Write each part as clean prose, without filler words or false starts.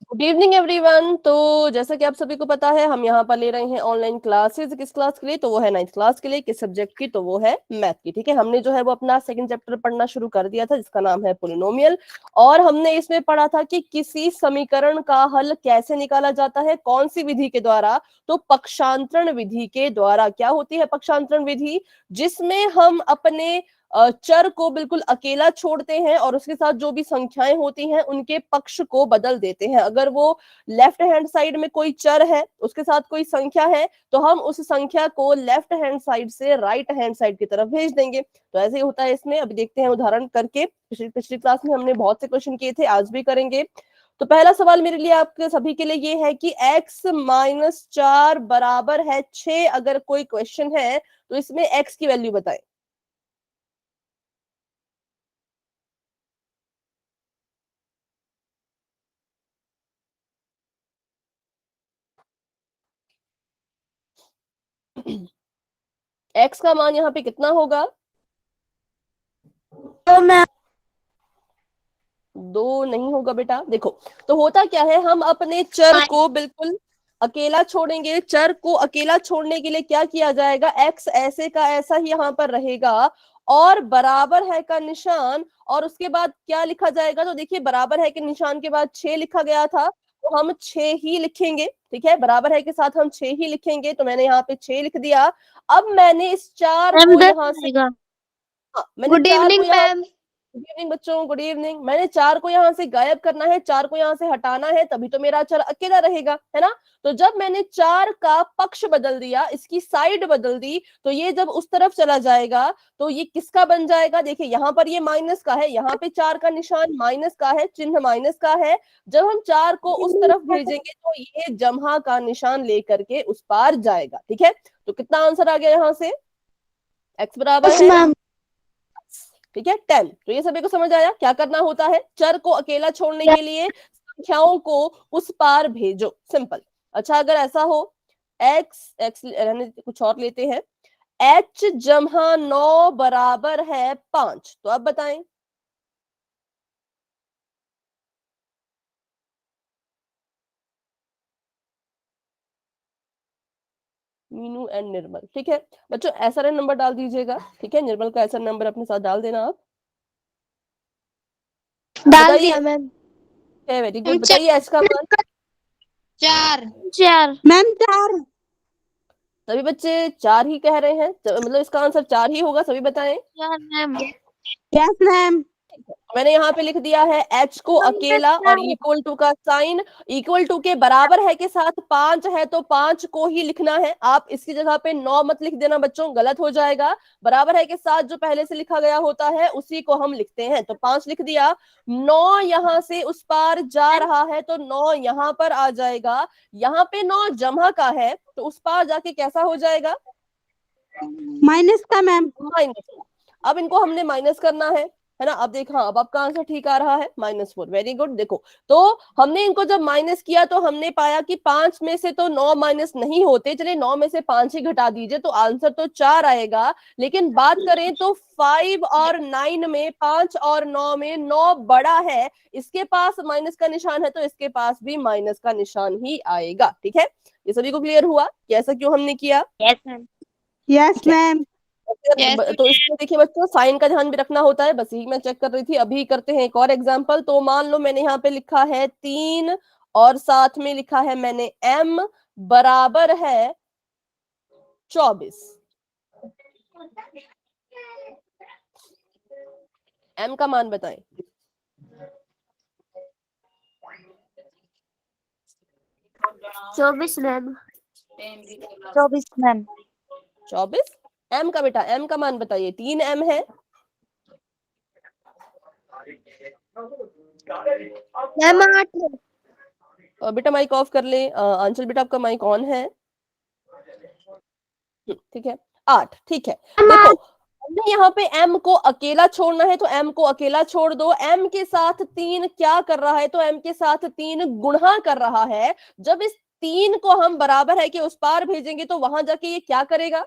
Good evening everyone. तो जैसा कि आप सभी को पता है, हम यहाँ पर ले रहे हैं ऑनलाइन क्लासेस। किस क्लास के लिए? तो वो है 9th क्लास के लिए। किस सब्जेक्ट की? तो वो है मैथ की। ठीक है, हमने जो है वो अपना सेकंड चैप्टर पढ़ना शुरू कर दिया था, जिसका नाम है पोलिनोमियल। और हमने इसमें पढ़ा था कि किसी समीकरण का हल कैसे निकाला जाता है, कौन सी विधि के द्वारा? तो पक्षांतरण विधि के द्वारा। क्या होती है पक्षांतरण विधि? जिसमें हम अपने चर को बिल्कुल अकेला छोड़ते हैं और उसके साथ जो भी संख्याएं होती हैं उनके पक्ष को बदल देते हैं। अगर वो लेफ्ट हैंड साइड में कोई चर है, उसके साथ कोई संख्या है, तो हम उस संख्या को लेफ्ट हैंड साइड से राइट हैंड साइड की तरफ भेज देंगे। तो ऐसे ही होता है इसमें। अभी देखते हैं उदाहरण करके। पिछली क्लास में हमने बहुत से क्वेश्चन किए थे, आज भी करेंगे। तो पहला सवाल मेरे लिए, आपके सभी के लिए ये है कि x-4 बराबर है 6 अगर कोई क्वेश्चन है तो इसमें x की वैल्यू बताएं। x का मान यहाँ पे कितना होगा? तो मैं 2 नहीं होगा बेटा। देखो, तो होता क्या है, हम अपने चर को बिल्कुल अकेला छोड़ेंगे। चर को अकेला छोड़ने के लिए क्या किया जाएगा? x ऐसे का ऐसा ही यहाँ पर रहेगा और बराबर है का निशान, और उसके बाद क्या लिखा जाएगा? तो देखिए, बराबर है के निशान के बाद 6 लिखा गया था, तो हम 6 ही लिखेंगे। ठीक है, बराबर है के साथ हम 6 ही लिखेंगे, तो मैंने यहाँ पे 6 लिख दिया। अब मैंने इस 4 मैम को 10 यहाँ से, आएगा। हाँ, मैंने गुड 4 को इवनिंग यहाँ, मैम। गुड इवनिंग बच्चों, गुड इवनिंग। मैंने 4 को यहाँ से गायब करना है, 4 को यहाँ से हटाना है, तभी तो मेरा चर अकेला रहेगा, है ना? तो जब मैंने 4 का पक्ष बदल दिया, इसकी साइड बदल दी, तो ये जब उस तरफ चला जाएगा तो ये किसका बन जाएगा? देखिए, यहाँ पर ये माइनस का है, यहाँ पे 4 का निशान माइनस का है, चिन्ह माइनस का है। जब हम 4 को उस तरफ भेजेंगे तो ये जमहा का निशान लेकर के उस पार जाएगा। ठीक है, तो कितना आंसर आ गया यहाँ से? x बराबर यस है, मैम। ठीक है, 10। तो ये सभी को समझ आया क्या करना होता है? चर को अकेला छोड़ने के लिए संख्याओं को उस पार भेजो, सिंपल। अच्छा, अगर ऐसा हो, x रहने, कुछ और लेते हैं। h-9 बराबर है 5, तो अब बताएं। मीनू एंड निर्मल, ठीक है बच्चों, एसआरएन नंबर डाल दीजिएगा। ठीक है, निर्मल का एसआरएन नंबर अपने साथ डाल देना आप। डाल बताइए, दिया मैम। Very good. बताइए एच का मान। 4 मैम 4। सभी बच्चे 4 ही कह रहे हैं, मतलब इसका आंसर 4 ही होगा। सभी बताएं। 4 मैम। Yes ma'am. मैंने यहाँ पे लिख दिया है h को अकेला और इक्वल टू का साइन। इक्वल टू के बराबर है के साथ 5 है तो 5 को ही लिखना है। आप इसकी जगह पे 9 मत लिख देना बच्चों, गलत हो जाएगा। बराबर है के साथ जो पहले से लिखा गया होता है उसी को हम लिखते हैं। तो 5 लिख दिया। 9 यहाँ से उस पार जा रहा है तो 9 यहाँ पर आ जाएगा। यहाँ पे 9 जमा का है तो उस पार जाके कैसा हो जाएगा? माइनस का मैम। माइनस। अब इनको हमने माइनस करना है ना? अब देख, हाँ, अब आपका आंसर ठीक आ रहा है, -4। Very good. देखो, तो हमने इनको जब माइनस किया तो हमने पाया कि 5 में से तो 9 माइनस नहीं होते। चलिए 9 में से 5 ही घटा दीजिए तो आंसर तो 4 आएगा। लेकिन बात करें तो 5 और 9 में, 5 और 9 में 9 बड़ा है, इसके पास माइनस का निशान है तो इसके पास भी माइनस का निशान ही आएगा। ठीक है, ये सभी को क्लियर हुआ कि ऐसा क्यों हमने किया? Yes ma'am. यस ठीक है। मैम। तो इसमें देखिए बच्चों, साइन का ध्यान भी रखना होता है, बस यही मैं चेक कर रही थी। अभी करते हैं एक और एग्जांपल। तो मान लो मैंने यहाँ पे लिखा है 3 और साथ में लिखा है मैंने m बराबर है 24। m का मान बताएं। 24 मैम। 24 मैम। 24। m का बेटा, m का मान बताइए। 3m है। मैम 8। बेटा माइक ऑफ कर ले। आंचल बेटा, आपका माइक ऑन है। ठीक है, 8। ठीक है, देखो, हमने यहाँ पे m को अकेला छोड़ना है तो m को अकेला छोड़ दो। m के साथ 3 क्या कर रहा है? तो m के साथ 3 गुणा कर रहा है। जब इस 3 को हम बराबर है कि उस पार भेजेंगे तो वहां जाके ये क्या करेगा?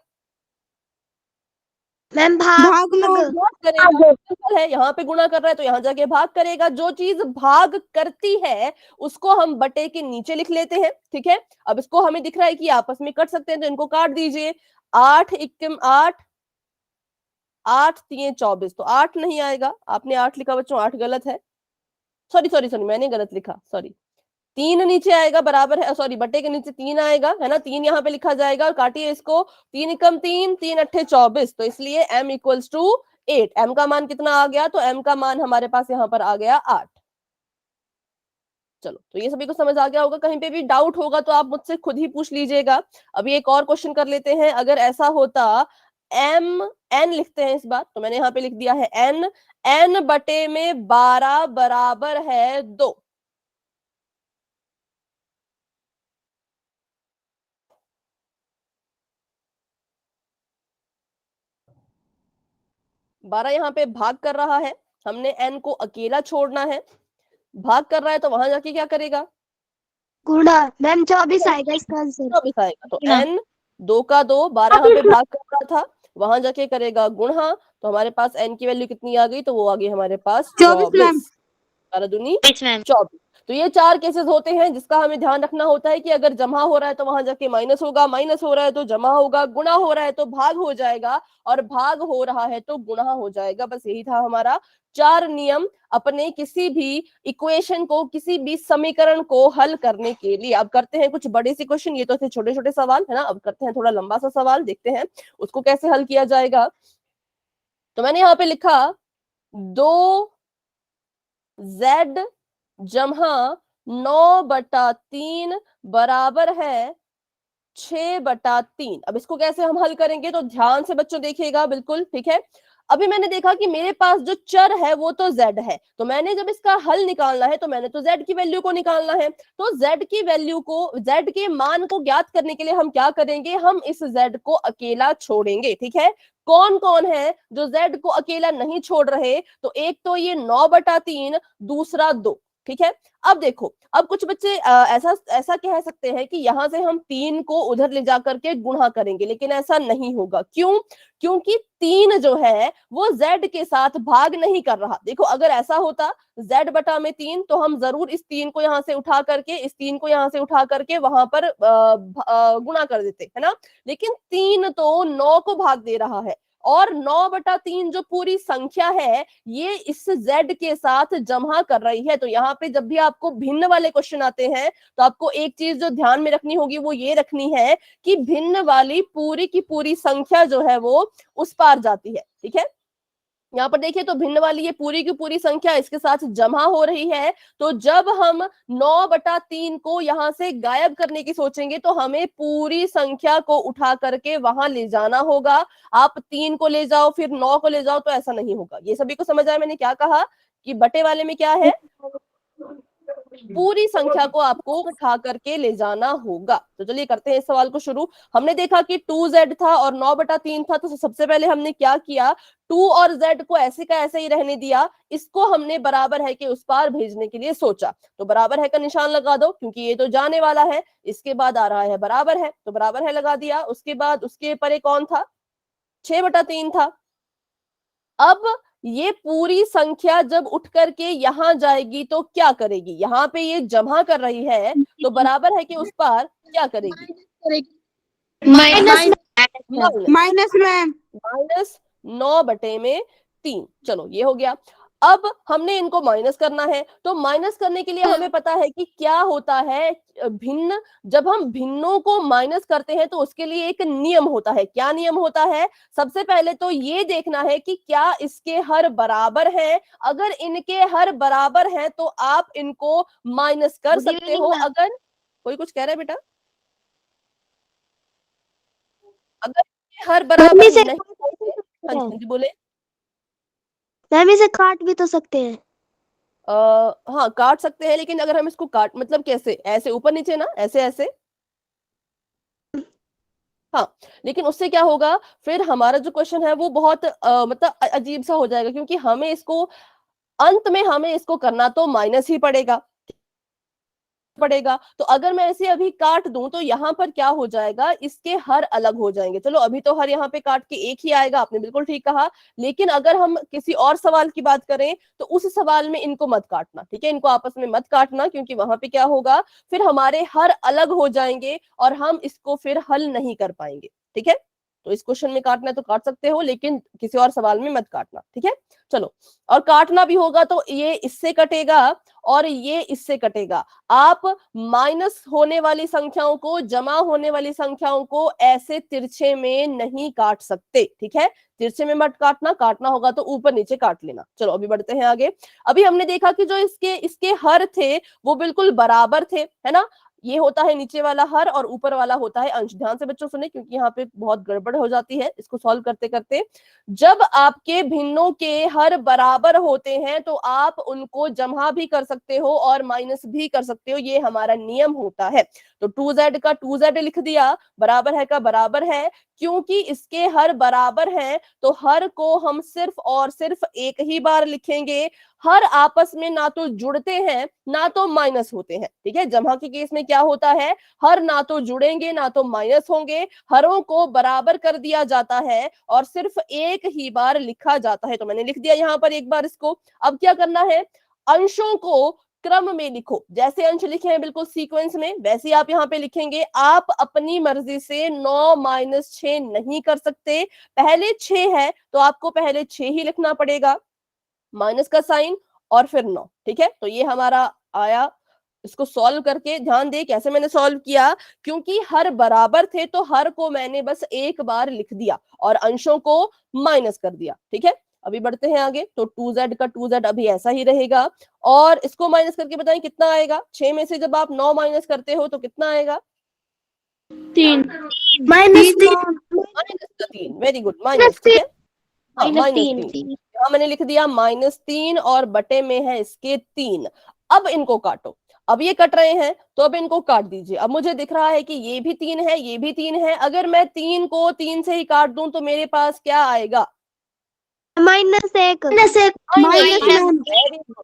मैम भाग भाग करेगा, सिंपल है, यहाँ पे गुणा कर रहा है तो यहाँ जाके भाग करेगा। जो चीज भाग करती है उसको हम बटे के नीचे लिख लेते हैं, ठीक है। अब इसको हमें दिख रहा है कि आपस में कट सकते हैं तो इनको काट दीजिए। 8 एकम 8, 8 3 24, तो 8 नहीं आएगा, आपने 8 लिखा बच्चों, 8 गलत है। सॉरी सॉरी सॉरी, मैंने गलत लिखा, सॉरी। 3 नीचे आएगा, बराबर है, सॉरी बटे के नीचे 3 आएगा, है ना। 3 यहाँ पे लिखा जाएगा और काटिए इसको। 3 एकम 3, 3 अट्ठे 24, तो इसलिए m इक्वल्स टू 8। m का मान कितना आ गया, तो m का मान हमारे पास यहाँ पर आ गया 8। चलो, तो ये सभी को समझ आ गया होगा। कहीं पे भी डाउट होगा तो आप मुझसे खुद ही पूछ लीजिएगा। अभी एक और क्वेश्चन कर लेते हैं। अगर ऐसा होता, m n लिखते हैं इस बार, तो मैंने यहाँ पे लिख दिया है n, n बटे में 12 बराबर है 2। बारह यहाँ पे भाग कर रहा है, हमने n को अकेला छोड़ना है। भाग कर रहा है तो वहां जाके क्या करेगा, गुणा। मैम 24 आएगा इसका आंसर। 24 आएगा। तो n 2 का 2, 12 यहाँ पे भाग कर रहा था, वहां जाके करेगा गुणा, तो हमारे पास n की वैल्यू कितनी आ गई, तो वो आ गई हमारे पास 24। 12 दूनी 24। तो ये 4 केसेस होते हैं जिसका हमें ध्यान रखना होता है कि अगर जमा हो रहा है तो वहां जाके माइनस होगा, माइनस हो रहा है तो जमा होगा, गुणा हो रहा है तो भाग हो जाएगा, और भाग हो रहा है तो गुणा हो जाएगा। बस यही था हमारा 4 नियम अपने किसी भी इक्वेशन को, किसी भी समीकरण को हल करने के लिए। अब करते हैं कुछ बड़े से क्वेश्चन, ये तो थे छोटे छोटे सवाल, है ना। अब करते हैं थोड़ा लंबा सा सवाल, देखते हैं उसको कैसे हल किया जाएगा। तो मैंने यहाँ पे लिखा 2z जमा 9/3 बराबर है 6/3। अब इसको कैसे हम हल करेंगे, तो ध्यान से बच्चों देखिएगा, बिल्कुल ठीक है। अभी मैंने देखा कि मेरे पास जो चर है वो तो z है, तो मैंने जब इसका हल निकालना है तो मैंने तो z की वैल्यू को निकालना है। तो z की वैल्यू को, z के मान को ज्ञात करने के लिए हम क्या करेंगे, हम इस z को अकेला छोड़ेंगे, ठीक है। कौन कौन है जो z को अकेला नहीं छोड़ रहे, तो एक तो ये 9/3, दूसरा 2, ठीक है। अब देखो, अब कुछ बच्चे ऐसा ऐसा कह सकते हैं कि यहां से हम 3 को उधर ले जाकर के गुणा करेंगे, लेकिन ऐसा नहीं होगा। क्यों, क्योंकि 3 जो है वो z के साथ भाग नहीं कर रहा। देखो, अगर ऐसा होता z/3, तो हम जरूर इस 3 को यहां से उठा करके, इस 3 को यहां से उठा करके वहां पर गुणा कर देते, है ना। लेकिन 3 तो 9 को भाग दे रहा है, और 9/3 जो पूरी संख्या है ये इस z के साथ जमा कर रही है। तो यहाँ पे जब भी आपको भिन्न वाले क्वेश्चन आते हैं तो आपको एक चीज जो ध्यान में रखनी होगी वो ये रखनी है कि भिन्न वाली पूरी की पूरी संख्या जो है वो उस पार जाती है, ठीक है। यहाँ पर देखिए, तो भिन्न वाली ये पूरी की पूरी संख्या इसके साथ जमा हो रही है। तो जब हम 9/3 को यहाँ से गायब करने की सोचेंगे तो हमें पूरी संख्या को उठा करके वहां ले जाना होगा। आप 3 को ले जाओ फिर 9 को ले जाओ, तो ऐसा नहीं होगा। ये सभी को समझ आया मैंने क्या कहा, कि बटे वाले में क्या है, पूरी संख्या को आपको उठा करके ले जाना होगा। तो चलिए करते हैं इस सवाल को शुरू। हमने देखा कि 2z था और 9/3 था, तो सबसे पहले हमने क्या किया, 2 और z को ऐसे का ऐसे ही रहने दिया, इसको हमने बराबर है कि उस पार भेजने के लिए सोचा। तो बराबर है का निशान लगा दो, क्योंकि ये तो जाने वाला है। इसके बाद आ रहा है बराबर है, तो बराबर है लगा दिया। उसके बाद उसके परे कौन था, 6/3 था। अब ये पूरी संख्या जब उठ करके यहां जाएगी तो क्या करेगी, यहाँ पे ये जमा कर रही है, तो बराबर है कि उस पार क्या करेगी, माइनस माइनस मैम। माइनस 9/3। चलो ये हो गया। अब हमने इनको माइनस करना है, तो माइनस करने के लिए हमें पता है कि क्या होता है भिन्न। जब हम भिन्नों को माइनस करते हैं तो उसके लिए एक नियम होता है। क्या नियम होता है, सबसे पहले तो ये देखना है कि क्या इसके हर बराबर हैं। अगर इनके हर बराबर हैं तो आप इनको माइनस कर सकते हो। अगर कोई कुछ कह रहा है बेटा, अगर हर बराबर नहीं, हाँ जी बोले। मैम इसे काट भी तो सकते हैं। हाँ काट सकते हैं, लेकिन अगर हम इसको काट मतलब कैसे, ऐसे ऊपर नीचे ना, ऐसे ऐसे, हाँ। लेकिन उससे क्या होगा, फिर हमारा जो क्वेश्चन है वो बहुत मतलब अजीब सा हो जाएगा, क्योंकि हमें इसको अंत में हमें इसको करना तो माइनस ही पड़ेगा। पड़ेगा। तो अगर मैं इसे अभी काट दूं तो यहाँ पर क्या हो जाएगा, इसके हर अलग हो जाएंगे। चलो अभी तो हर यहाँ पे काट के एक ही आएगा, आपने बिल्कुल ठीक कहा। लेकिन अगर हम किसी और सवाल की बात करें तो उस सवाल में इनको मत काटना, ठीक है, इनको आपस में मत काटना, क्योंकि वहां पे क्या होगा, फिर हमारे हर अलग हो जाएंगे और हम इसको फिर हल नहीं कर पाएंगे। ठीक है, तो इस क्वेश्चन में काटना है तो काट सकते हो, लेकिन किसी और सवाल में मत काटना। ठीक है, चलो, और काटना भी होगा तो ये इससे कटेगा और ये इससे कटेगा। आप माइनस होने वाली संख्याओं को, जमा होने वाली संख्याओं को ऐसे तिरछे में नहीं काट सकते। ठीक है, तिरछे में मत काटना, काटना होगा तो ऊपर नीचे काट लेना। चलो अभी बढ़ते हैं आगे। अभी हमने देखा कि जो इसके इसके हर थे वो बिल्कुल बराबर थे, है ना। ये होता है नीचे वाला हर और ऊपर वाला होता है अंश। ध्यान से बच्चों सुने, क्योंकि यहाँ पे बहुत गड़बड़ हो जाती है इसको सॉल्व करते करते। जब आपके भिन्नों के हर बराबर होते हैं तो आप उनको जमा भी कर सकते हो और माइनस भी कर सकते हो, ये हमारा नियम होता है। तो 2z का 2z लिख दिया, बराबर है का बराबर है। क्योंकि इसके हर बराबर हैं तो हर को हम सिर्फ और सिर्फ एक ही बार लिखेंगे। हर आपस में ना तो जुड़ते हैं ना तो माइनस होते हैं। ठीक है, जमा के केस में क्या होता है, हर ना तो जुड़ेंगे ना तो माइनस होंगे, हरों को बराबर कर दिया जाता है और सिर्फ एक ही बार लिखा जाता है। तो मैंने लिख दिया यहाँ पर एक बार इसको। अब क्या करना है, अंशों को क्रम में लिखो। जैसे अंश लिखे हैं बिल्कुल सीक्वेंस में, वैसे ही आप यहाँ पे लिखेंगे। आप अपनी मर्जी से 9 माइनस 6 नहीं कर सकते। पहले 6 है तो आपको पहले 6 ही लिखना पड़ेगा, माइनस का साइन और फिर 9। ठीक है, तो ये हमारा आया। इसको सॉल्व करके ध्यान दे कैसे मैंने सॉल्व किया, क्योंकि हर बराबर थे तो हर को मैंने बस एक बार लिख दिया और अंशों को माइनस कर दिया। ठीक है, अभी बढ़ते हैं आगे। तो 2z का 2z अभी ऐसा ही रहेगा और इसको माइनस करके बताएं कितना आएगा। 6 में से जब आप 9 माइनस करते हो तो कितना आएगा, 3 -3 माइनस का 3। Very good, minus. ठीक है, हाँ -3। -3 यहाँ मैंने लिख दिया -3 और बटे में है इसके 3। अब इनको काटो। अब ये कट रहे हैं तो अब इनको काट दीजिए। अब मुझे दिख रहा है कि ये भी 3 है, ये भी 3 है। अगर मैं 3 को 3 से ही काट दूं तो मेरे पास क्या आएगा, -1 वेरी गुड,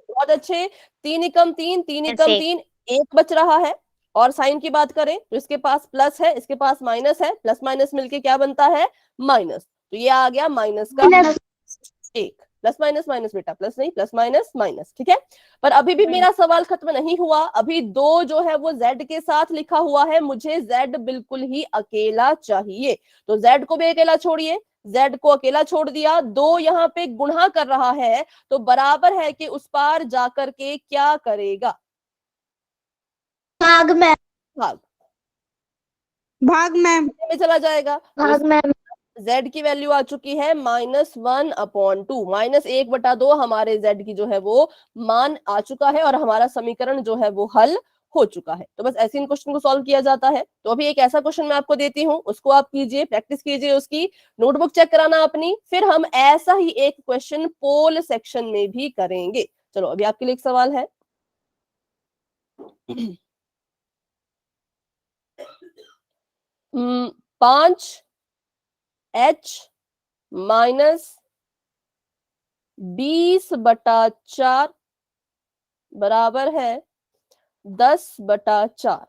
बहुत अच्छे। 3 एकम 3, 3 एकम 3, एक बच रहा है। और साइन की बात करें तो इसके पास प्लस है, इसके पास माइनस है, प्लस माइनस मिलके क्या बनता है, माइनस। तो ये आ गया माइनस का 1। प्लस माइनस माइनस बेटा, प्लस नहीं, प्लस माइनस माइनस। ठीक है, पर अभी भी मेरा सवाल खत्म नहीं हुआ। अभी 2 जो है वो z के साथ लिखा हुआ है, मुझे z बिल्कुल ही अकेला चाहिए। तो z को भी अकेला छोड़िए, z को अकेला छोड़ दिया। 2 यहाँ पे गुणा कर रहा है तो बराबर है कि उस पार जाकर के क्या करेगा, भाग में भाग भाग मैम में चला जाएगा। तो भाग में z की वैल्यू आ चुकी है -1/2, -1/2 हमारे z की जो है वो मान आ चुका है और हमारा समीकरण जो है वो हल हो चुका है। तो बस ऐसे इन क्वेश्चन को सॉल्व किया जाता है। तो अभी एक ऐसा क्वेश्चन मैं आपको देती हूँ, उसको आप कीजिए, प्रैक्टिस कीजिए, उसकी नोटबुक चेक कराना अपनी। फिर हम ऐसा ही एक क्वेश्चन पोल सेक्शन में भी करेंगे। चलो अभी आपके लिए एक सवाल है। 5h -20/4 बराबर है 10/4।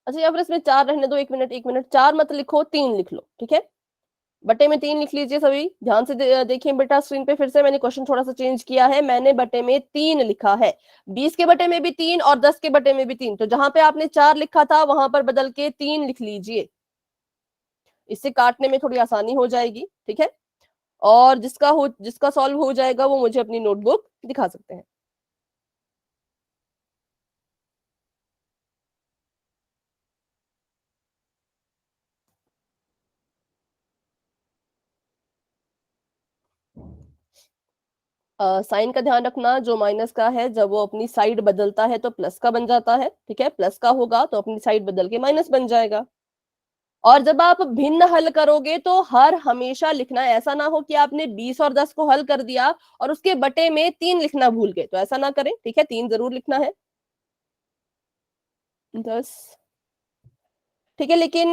अच्छा, या फिर इसमें 4 रहने दो। 1 मिनट 1 मिनट, 4 मत लिखो, 3 लिख लो। ठीक है, बटे में 3 लिख लीजिए सभी। ध्यान से देखिए बेटा स्क्रीन पे, फिर से मैंने क्वेश्चन थोड़ा सा चेंज किया है। मैंने बटे में 3 लिखा है, 20 के बटे में भी 3 और 10 के बटे में भी 3। तो जहां पे आपने 4 लिखा था वहां पर बदल के 3 लिख लीजिए, इससे काटने में थोड़ी आसानी हो जाएगी। ठीक है, और जिसका सॉल्व हो जाएगा वो मुझे अपनी नोटबुक दिखा सकते हैं। साइन का ध्यान रखना, जो माइनस का है जब वो अपनी साइड बदलता है तो प्लस का बन जाता है, ठीक है, प्लस का होगा तो अपनी साइड बदल के माइनस बन जाएगा। और जब आप भिन्न हल करोगे तो हर हमेशा लिखना, ऐसा ना हो कि आपने 20 और 10 को हल कर दिया और उसके बटे में 3 लिखना भूल गए, तो ऐसा ना करें, ठीक है, 3 जरूर लिखना है। 10, ठीक है, लेकिन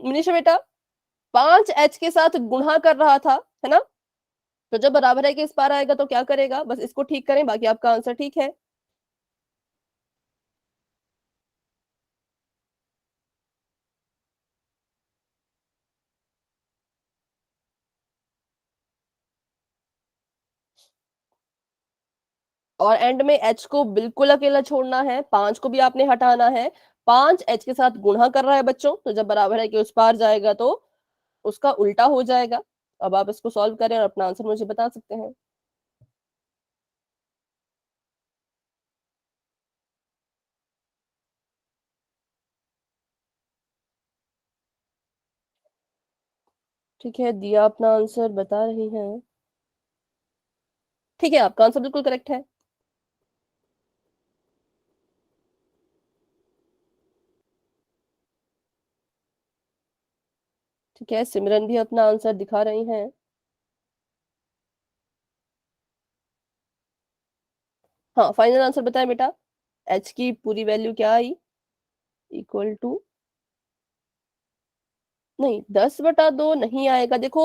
मनीषा बेटा 5h के साथ गुणा कर रहा था, है ना, तो जब बराबर है कि इस पार आएगा तो क्या करेगा, बस इसको ठीक करें, बाकी आपका आंसर ठीक है। और एंड में h को बिल्कुल अकेला छोड़ना है, 5 को भी आपने हटाना है। 5h के साथ गुणा कर रहा है बच्चों, तो जब बराबर है कि उस पार जाएगा तो उसका उल्टा हो जाएगा। अब आप इसको सॉल्व करें और अपना आंसर मुझे बता सकते हैं। ठीक है, दिया अपना आंसर, बता रही हैं। ठीक है, आपका आंसर बिल्कुल करेक्ट है। ठीक है, सिमरन भी अपना आंसर दिखा रही हैं। हाँ, फाइनल आंसर बताएं बेटा। h की पूरी वैल्यू क्या आई? इक्वल टू, नहीं 10/2 नहीं आएगा। देखो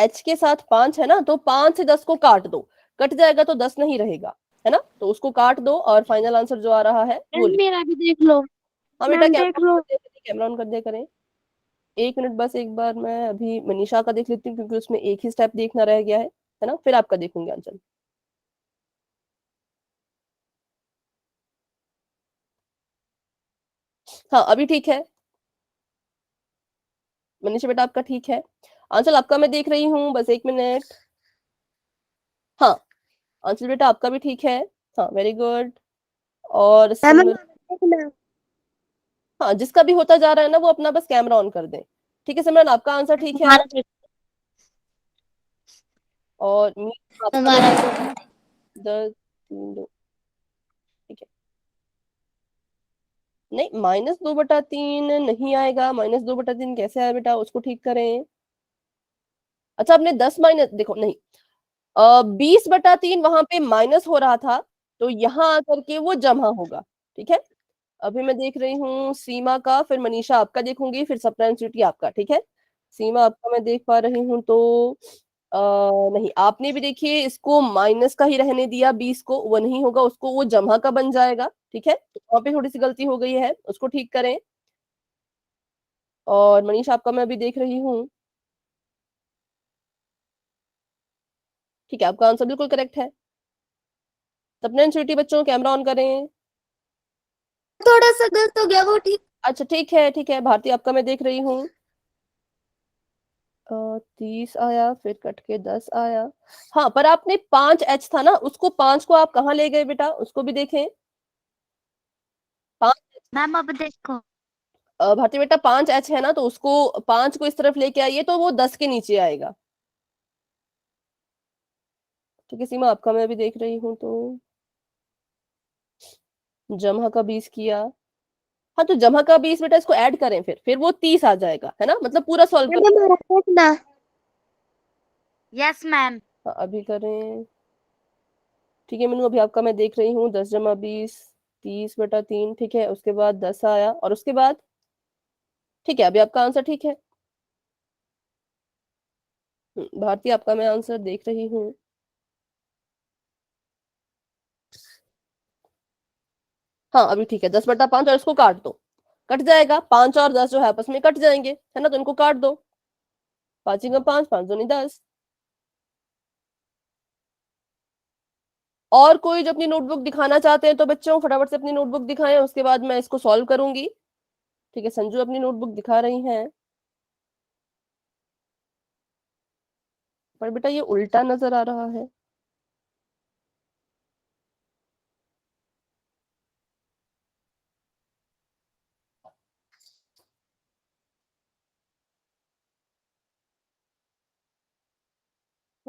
h के साथ 5 है ना, तो 5 से 10 को काट दो, कट जाएगा तो 10 नहीं रहेगा, है ना, तो उसको काट दो और फाइनल आंसर जो आ रहा है वो मैम मेरा भी देख लो। हाँ बेटा, मैम देख कैमरा ऑन लो। कर दिया करें, कैमरा ऑन कर दिया करें। 1 मिनट बस, एक बार मैं अभी मनीषा का देख लेती हूँ क्योंकि उसमें एक ही स्टेप देखना रह गया है ना, फिर आपका देखूंगी आंचल। हाँ अभी ठीक है मनीषा बेटा, आपका ठीक है। आंचल आपका मैं देख रही हूँ, बस 1 मिनट। हाँ आंचल बेटा आपका भी ठीक है। हाँ वेरी गुड। और मैम देखना। हाँ, जिसका भी होता जा रहा है ना वो अपना बस कैमरा ऑन कर दे। ठीक है सिमरन, आपका आंसर ठीक है। हमारा देख। और आपका मैं हमारा देख तो 10, 3, 2, ठीक है। नहीं, -2/3 नहीं आएगा। -2/3 कैसे आया बेटा, उसको ठीक करें। अच्छा, आपने 10 माइनस, देखो नहीं, 20/3 वहां पे माइनस हो रहा था, तो यहाँ आकर के वो जमा होगा। ठीक है, अभी मैं देख रही हूँ सीमा का, फिर मनीषा आपका देखूंगी, फिर सप्रेंसिटी आपका। ठीक है, सीमा आपका मैं देख पा रही हूँ तो आ, नहीं, आपने भी देखिए इसको माइनस का ही रहने दिया, 20 को, वो नहीं होगा, उसको वो जमा का बन जाएगा। ठीक है, तो वहां पे थोड़ी सी गलती हो गई है, उसको ठीक करें। और मनीषा आपका मैं अभी देख रही हूँ। ठीक है, आपका आंसर बिल्कुल करेक्ट है। सप्रेंसिटी बच्चों, कैमरा ऑन करें। थोड़ा सा गलत हो गया वो ठीक। अच्छा ठीक है, ठीक है, भारती आपका मैं देख रही हूँ। 30 आया, फिर कट के 10 आया। हाँ, पर आपने 5h था ना, उसको 5 को आप कहाँ ले गए बेटा, उसको भी देखें। 5, मैम अब देखो। भारती बेटा 5h है ना, तो उसको 5 को इस तरफ लेके आइए तो वो 10 के नीचे आएगा। ठीक है सीमा, आपका मैं भी देख रही हूँ तो जमा का 20 किया। हाँ, तो जमा का 20 बेटा, इसको ऐड करें, फिर वो 30 आ जाएगा, है ना, मतलब पूरा सॉल्व मैम कर। हमारा देखना। Yes ma'am. हाँ, अभी करें। ठीक है मीनू, अभी आपका मैं देख रही हूँ, 10 + 20, 30/3, ठीक है, उसके बाद 10 आया और उसके बाद, ठीक है, अभी आपका आंसर ठीक है। भारती आपका मैं आंसर देख रही हूँ। हाँ अभी ठीक है, 10/5 और इसको काट दो, कट जाएगा, 5 और 10 जो है आपस में कट जाएंगे, है ना, तो इनको काट दो। 5 × 5, 5 × 2 = 10। और कोई जो अपनी नोटबुक दिखाना चाहते हैं तो बच्चों फटाफट से अपनी नोटबुक दिखाएं, उसके बाद मैं इसको सॉल्व करूंगी। ठीक है, संजू अपनी नोटबुक दिखा रही हैं, पर बेटा ये उल्टा नजर आ रहा है।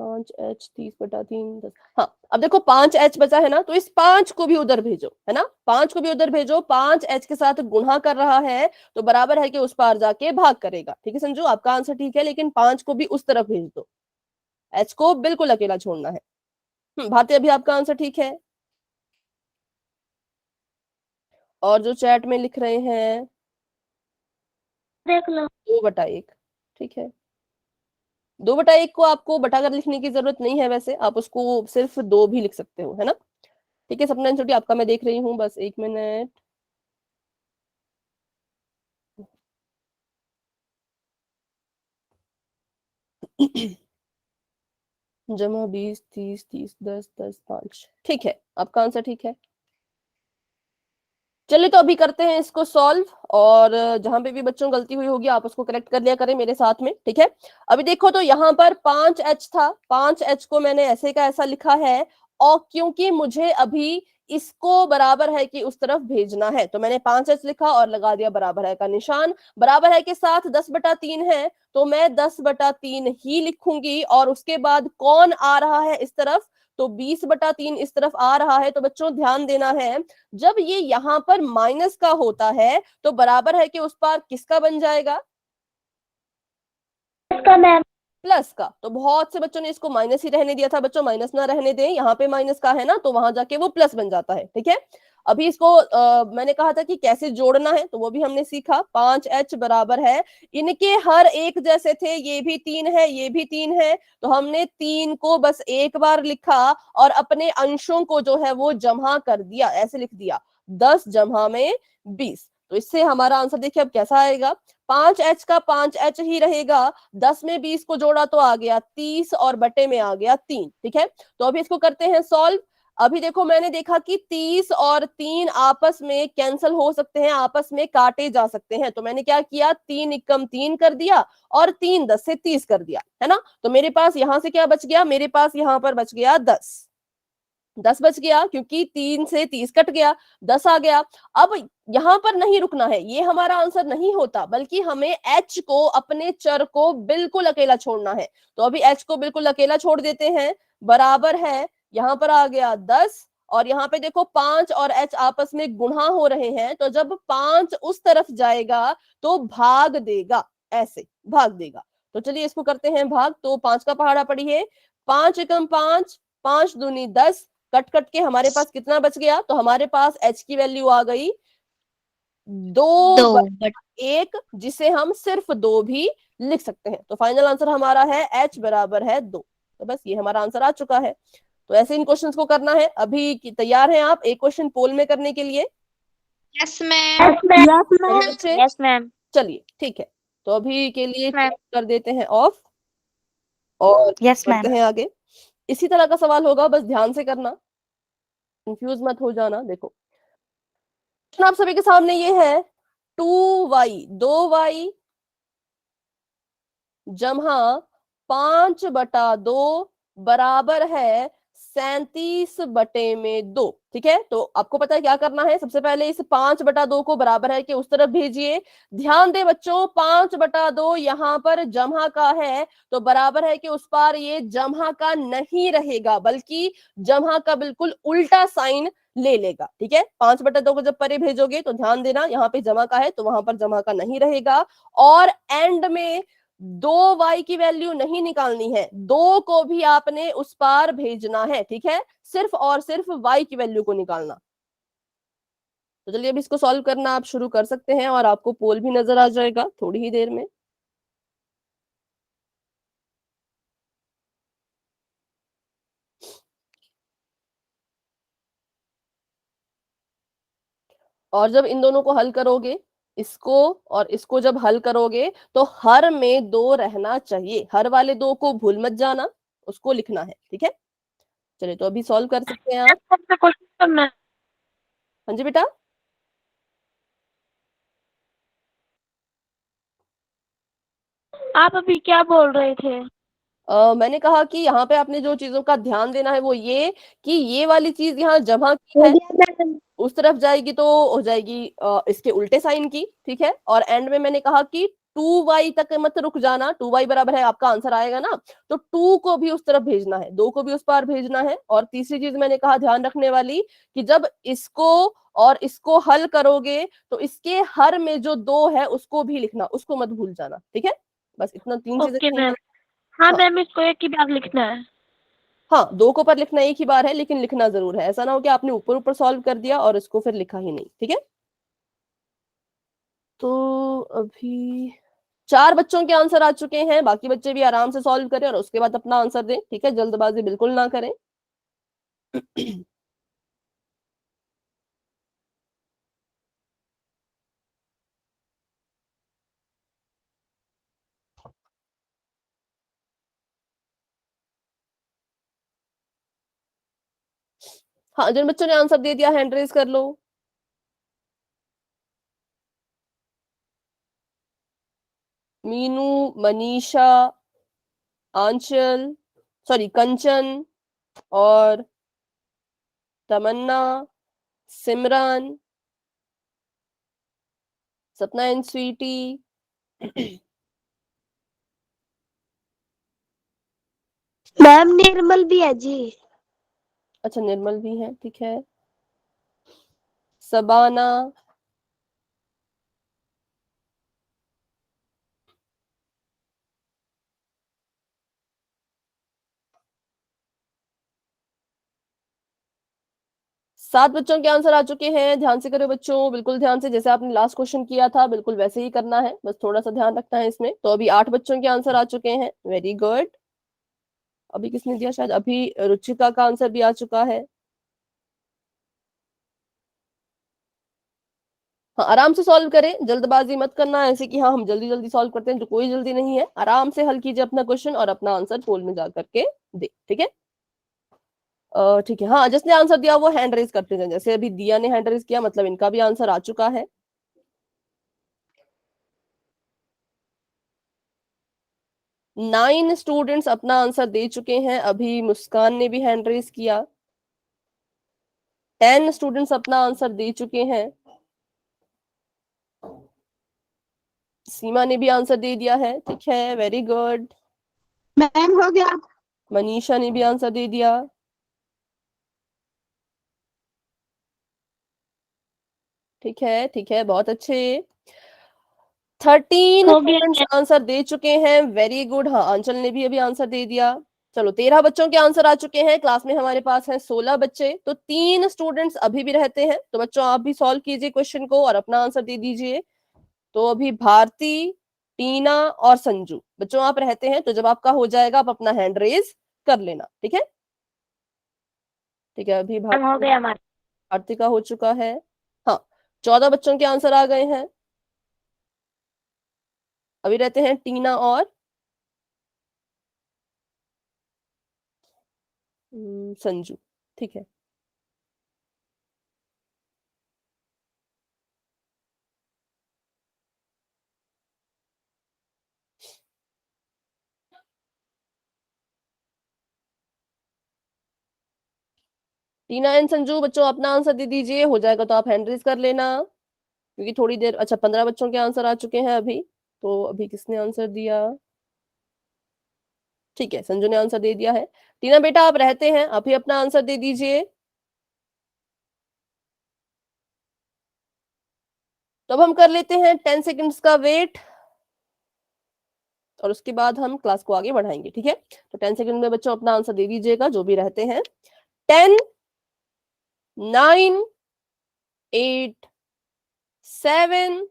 5h 30/3 10। हाँ, अब देखो 5h बचा है ना, तो इस 5 को भी उधर भेजो, है ना, 5 को भी उधर भेजो। 5h के साथ गुणा कर रहा है तो बराबर है कि उस पार जाके भाग करेगा। ठीक है संजू, आपका आंसर ठीक है, लेकिन 5 को भी उस तरफ भेज दो, h को बिल्कुल अकेला छोड़ना है। भारती, अभी आपका आंसर ठीक है। और जो चैट में लिख रहे हैं देख लो। 2/1, ठीक है। 2/1 को आपको बटाकर लिखने की जरूरत नहीं है, वैसे आप उसको सिर्फ 2 भी लिख सकते हो, है ना। ठीक है सपना छोटी, आपका मैं देख रही हूँ, बस 1 मिनट। जमा 20 30 30 10 10 5, ठीक है, आपका आंसर ठीक है। चलिए तो अभी करते हैं इसको सॉल्व, और जहां पे भी बच्चों गलती हुई होगी आप उसको करेक्ट कर लिया करें मेरे साथ में, ठीक है। अभी देखो तो यहाँ पर 5h था, 5h को मैंने ऐसे का ऐसा लिखा है, और क्योंकि मुझे अभी इसको बराबर है कि उस तरफ भेजना है, तो मैंने 5h लिखा और लगा दिया बराबर है का निशान। बराबर है के साथ 10/3 है, तो मैं 10/3 ही लिखूंगी, और उसके बाद कौन आ रहा है इस तरफ, तो 20/3 इस तरफ आ रहा है। तो बच्चों ध्यान देना है, जब ये यहां पर माइनस का होता है तो बराबर है कि उस पार किसका बन जाएगा, इसका मैम। प्लस का। तो बहुत से बच्चों ने इसको माइनस ही रहने दिया था, बच्चों माइनस ना रहने दें, यहाँ पे माइनस का है ना, तो वहां जाके वो प्लस बन जाता है, ठीक है। अभी इसको मैंने कहा था कि कैसे जोड़ना है, तो वो भी हमने सीखा। 5h बराबर है, इनके हर एक जैसे थे, ये भी 3 है, ये भी 3 है, तो हमने 3 को बस एक बार लिखा और अपने अंशों को जो है वो जमा कर दिया, ऐसे लिख दिया 10 जमा में 20। तो इससे हमारा आंसर देखिए अब कैसा आएगा, 5h का 5h ही रहेगा, 10 में 20 को जोड़ा तो आ गया 30 और बटे में आ गया 3, ठीक है। तो अभी इसको करते हैं सॉल्व। अभी देखो मैंने देखा कि 30 और 3 आपस में कैंसिल हो सकते हैं, आपस में काटे जा सकते हैं, तो मैंने क्या किया, 3 एकम 3 कर दिया और 3 10 से 30 कर दिया, है ना। तो मेरे पास यहां से क्या बच गया, मेरे पास यहां पर बच गया 10 बच गया, क्योंकि 3 से 30 कट गया, 10 आ गया। अब यहां पर नहीं रुकना है, ये हमारा आंसर नहीं होता, बल्कि हमें h को, अपने चर को बिल्कुल अकेला छोड़ना है। तो अभी h को बिल्कुल अकेला छोड़ देते हैं, बराबर है, यहां पर आ गया 10, और यहाँ पे देखो 5 और h आपस में गुणा हो रहे हैं, तो जब 5 उस तरफ जाएगा तो भाग देगा, ऐसे भाग देगा। तो चलिए इसको करते हैं भाग। तो 5 का पहाड़ा पढ़िए, 5 एकम 5, 5 दूनी 10, कट कट के हमारे पास कितना बच गया, तो हमारे पास h की वैल्यू आ गई 2/1, जिसे हम सिर्फ 2 भी लिख सकते हैं। तो फाइनल आंसर हमारा है h बराबर है 2। तो बस ये हमारा आंसर आ चुका है। तो ऐसे इन क्वेश्चंस को करना है। अभी तैयार हैं आप एक क्वेश्चन पोल में करने के लिए? Yes ma'am. Yes ma'am. चलिए ठीक है, तो अभी के लिए मैम। कर देते हैं ऑफ और यस बढ़ते हैं आगे। इसी तरह का सवाल होगा, बस ध्यान से करना, कंफ्यूज मत हो जाना। देखो प्रश्न आप सभी के सामने ये है, 2y 2y जमा 5/2 बराबर है 37/2, ठीक है। तो आपको पता है क्या करना है, सबसे पहले इस 5/2 को बराबर है कि उस तरफ भेजिए। ध्यान दे बच्चों, 5/2 यहाँ पर जमा का है, तो बराबर है कि उस पार ये जमा का नहीं रहेगा, बल्कि जमा का बिल्कुल उल्टा साइन ले लेगा, ठीक है। 5/2 को जब परे भेजोगे तो ध्यान देना, यहाँ पे जमा का है तो वहां पर जमा का नहीं रहेगा, और एंड में 2y की वैल्यू नहीं निकालनी है, 2 को भी आपने उस पार भेजना है, ठीक है, सिर्फ और सिर्फ y की वैल्यू को निकालना। तो चलिए अब इसको सॉल्व करना आप शुरू कर सकते हैं, और आपको पोल भी नजर आ जाएगा थोड़ी ही देर में। और जब इन दोनों को हल करोगे, इसको और इसको जब हल करोगे, तो हर में 2 रहना चाहिए, हर वाले 2 को भूल मत जाना, उसको लिखना है, ठीक है। चलिए तो अभी सॉल्व कर सकते हैं आप। हाँ जी बेटा। आप अभी क्या बोल रहे थे? मैंने कहा कि यहाँ पे आपने जो चीजों का ध्यान देना है वो ये, कि ये वाली चीज यहाँ जमा की है, उस तरफ जाएगी तो हो जाएगी इसके उल्टे साइन की, ठीक है। और एंड में मैंने कहा कि 2y तक मत रुक जाना, 2y बराबर है आपका आंसर आएगा ना, तो 2 को भी उस तरफ भेजना है, 2 को भी उस पार भेजना है। और तीसरी चीज मैंने कहा ध्यान रखने वाली कि जब इसको और इसको हल करोगे तो इसके हर में जो 2 है उसको भी लिखना, उसको मत भूल जाना, ठीक है। बस इतना 3 चीजें ओके ठीक है। मैम। हाँ हाँ मैम, इसको एक ही बार लिखना है। हाँ, 2 को पर लिखना एक ही बार है, लेकिन लिखना जरूर है, ऐसा ना हो कि आपने ऊपर ऊपर सॉल्व कर दिया और इसको फिर लिखा ही नहीं, ठीक है। तो अभी 4 बच्चों के आंसर आ चुके हैं, बाकी बच्चे भी आराम से सॉल्व करें और उसके बाद अपना आंसर दें, ठीक है, जल्दबाजी बिल्कुल ना करें। हाँ, जिन बच्चों ने आंसर दे दिया हैंड रेज कर लो। मीनू, मनीषा, आंचल, सॉरी कंचन और तमन्ना, सिमरन, सपना एंड स्वीटी। मैम निर्मल भी है जी। अच्छा, निर्मल भी है, ठीक है। सबाना, 7 बच्चों के आंसर आ चुके हैं, ध्यान से करो बच्चों, बिल्कुल ध्यान से, जैसे आपने लास्ट क्वेश्चन किया था बिल्कुल वैसे ही करना है, बस थोड़ा सा ध्यान रखना है इसमें। तो अभी 8 बच्चों के आंसर आ चुके हैं, वेरी गुड। अभी किसने दिया, शायद अभी रुचिका का आंसर भी आ चुका है। हाँ, आराम से सॉल्व करें, जल्दबाजी मत करना ऐसे कि हाँ हम जल्दी जल्दी सॉल्व करते हैं, जो कोई जल्दी नहीं है, आराम से हल कीजिए अपना क्वेश्चन और अपना आंसर पोल में जा करके दे, ठीक है। ठीक है, हाँ जिसने आंसर दिया वो हैंड रेज करते जाए, जैसे अभी दिया ने हैंड रेज किया, मतलब इनका भी आंसर आ चुका है। नाइन स्टूडेंट्स अपना आंसर दे चुके हैं, अभी मुस्कान ने भी हैंड रेज किया। 10 स्टूडेंट्स अपना आंसर दे चुके हैं। सीमा ने भी आंसर दे दिया है, ठीक है, वेरी गुड। मैम हो गया। मनीषा ने भी आंसर दे दिया, ठीक है, ठीक है, बहुत अच्छे। 13 हो गया स्टूडेंट्स मैम। आंसर दे चुके हैं, वेरी गुड। हाँ, आंचल ने भी अभी आंसर दे दिया। चलो, 13 बच्चों के आंसर आ चुके हैं, क्लास में हमारे पास हैं 16 बच्चे, तो 3 स्टूडेंट्स अभी भी रहते हैं, तो बच्चों आप भी सॉल्व कीजिए क्वेश्चन को और अपना आंसर दे दीजिए। तो अभी भारती, टीना और संजू बच्चों आप रहते हैं, तो जब आपका हो जाएगा आप अपना हैंड रेज कर लेना, ठीक है। ठीक है, अभी मैम हो गया हमारा। भारती का हो चुका है। हाँ, 14 बच्चों के आंसर आ गए हैं, अभी रहते हैं टीना और संजू, ठीक है। टीना एंड संजू बच्चों अपना आंसर दे दीजिए, हो जाएगा तो आप हैंड रेज कर लेना, क्योंकि थोड़ी देर। अच्छा, 15 बच्चों के आंसर आ चुके हैं अभी, तो अभी किसने आंसर दिया, ठीक है, संजू ने आंसर दे दिया है। टीना बेटा आप रहते हैं, आप ही अपना आंसर दे दीजिए। तो अब हम कर लेते हैं 10 सेकंड्स का वेट और उसके बाद हम क्लास को आगे बढ़ाएंगे, ठीक है। तो 10 सेकंड में बच्चों अपना आंसर दे दीजिएगा जो भी रहते हैं। 10, 9, 8, 7,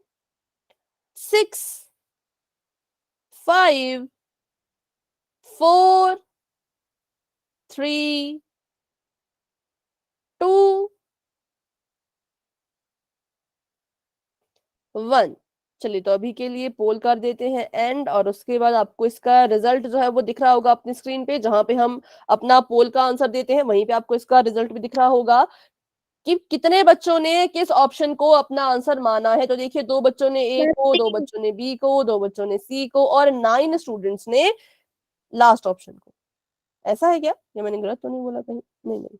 6, 5, 4, 3, 2, 1। चलिए, तो अभी के लिए पोल कर देते हैं एंड, और उसके बाद आपको इसका रिजल्ट जो है वो दिख रहा होगा अपनी स्क्रीन पे, जहां पे हम अपना पोल का आंसर देते हैं वहीं पे आपको इसका रिजल्ट भी दिख रहा होगा कि कितने बच्चों ने किस ऑप्शन को अपना आंसर माना है। तो देखिए, 2 बच्चों ने ए को, 2 बच्चों ने बी को, 2 बच्चों ने सी को और 9 स्टूडेंट्स ने लास्ट ऑप्शन को। ऐसा है क्या, ये मैंने गलत तो नहीं बोला कहीं? नहीं नहीं,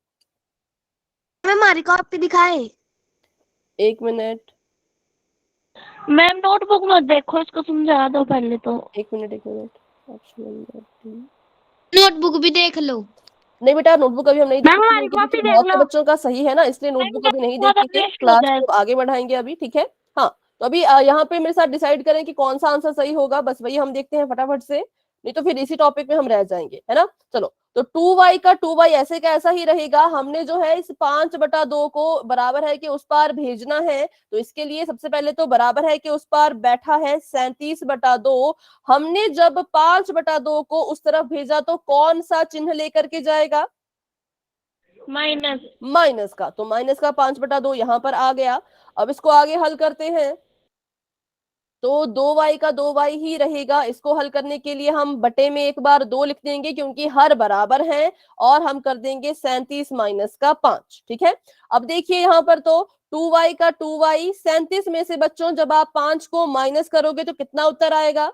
मैम हमारी कॉपी दिखाए। एक मिनट, मैम नोटबुक में देखो, इसको समझा दो पहले तो। एक minute option number D. Notebook भी देख लो। नहीं बेटा, नोटबुक अभी हम नहीं मैम देखेंगे हमारी क्योंकि कॉपी देखिए देख बहुत से लो। बच्चों का सही है ना, इसलिए मैम नोटबुक अभी नहीं ज्यादा देखेंगे, वेस्ट हो क्लास को जाएगा। आगे बढ़ाएंगे अभी, ठीक है। हाँ, तो अभी यहाँ पे मेरे साथ डिसाइड करें कि कौन सा आंसर सही होगा, बस वही हम देखते हैं फटाफट से, नहीं तो फिर इसी टॉपिक में हम रह जाएंगे, है ना। चलो, तो 2y का 2y ऐसे का ऐसा ही रहेगा। हमने जो है इस 5/2 को बराबर है कि उस पार भेजना है, तो इसके लिए सबसे पहले तो बराबर है कि उस पार बैठा है 37/2। हमने जब 5/2 को उस तरफ भेजा तो कौन सा चिन्ह लेकर के जाएगा? माइनस। माइनस का। तो माइनस का 5/2 यहां पर आ गया। अब इसको आगे हल करते हैं, तो 2y का 2y ही रहेगा। इसको हल करने के लिए हम बटे में एक बार 2 लिख देंगे क्योंकि हर बराबर है, और हम कर देंगे 37 माइनस का 5, ठीक है। अब देखिए यहाँ पर तो 2y का 2y, 37 में से बच्चों जब आप 5 को माइनस करोगे तो कितना उत्तर आएगा?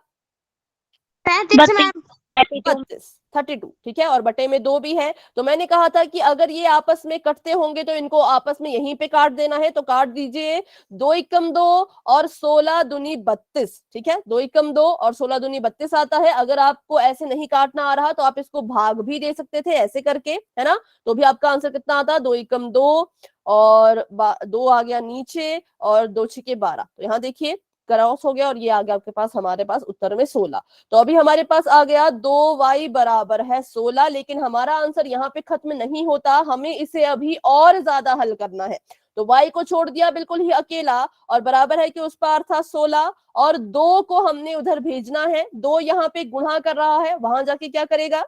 35 मैम। 32, ठीक है, और बटे में 2 भी है। तो मैंने कहा था कि अगर ये आपस में कटते होंगे तो इनको आपस में यहीं पे काट देना है, तो काट दीजिए। 2 एकम 2 और 16 दूनी 32, ठीक है। 2 एकम 2 और 16 दूनी 32 आता है। अगर आपको ऐसे नहीं काटना आ रहा तो आप इसको भाग भी दे सकते थे ऐसे करके, है ना। तो भी आपका आंसर कितना आता? 2 एकम 2 और 2 आ गया नीचे, और 2 छिके 12। तो यहाँ देखिए क्रॉस हो गया, और ये आ गया आपके पास, हमारे पास उत्तर में 16। तो अभी हमारे पास आ गया 2y बराबर है 16, लेकिन हमारा आंसर यहाँ पे खत्म नहीं होता, हमें इसे अभी और ज्यादा हल करना है। तो y को छोड़ दिया बिल्कुल ही अकेला, और बराबर है कि उस पार था 16, और 2 को हमने उधर भेजना है। 2 यहाँ पे गुणा कर रहा है, वहां जाके क्या करेगा?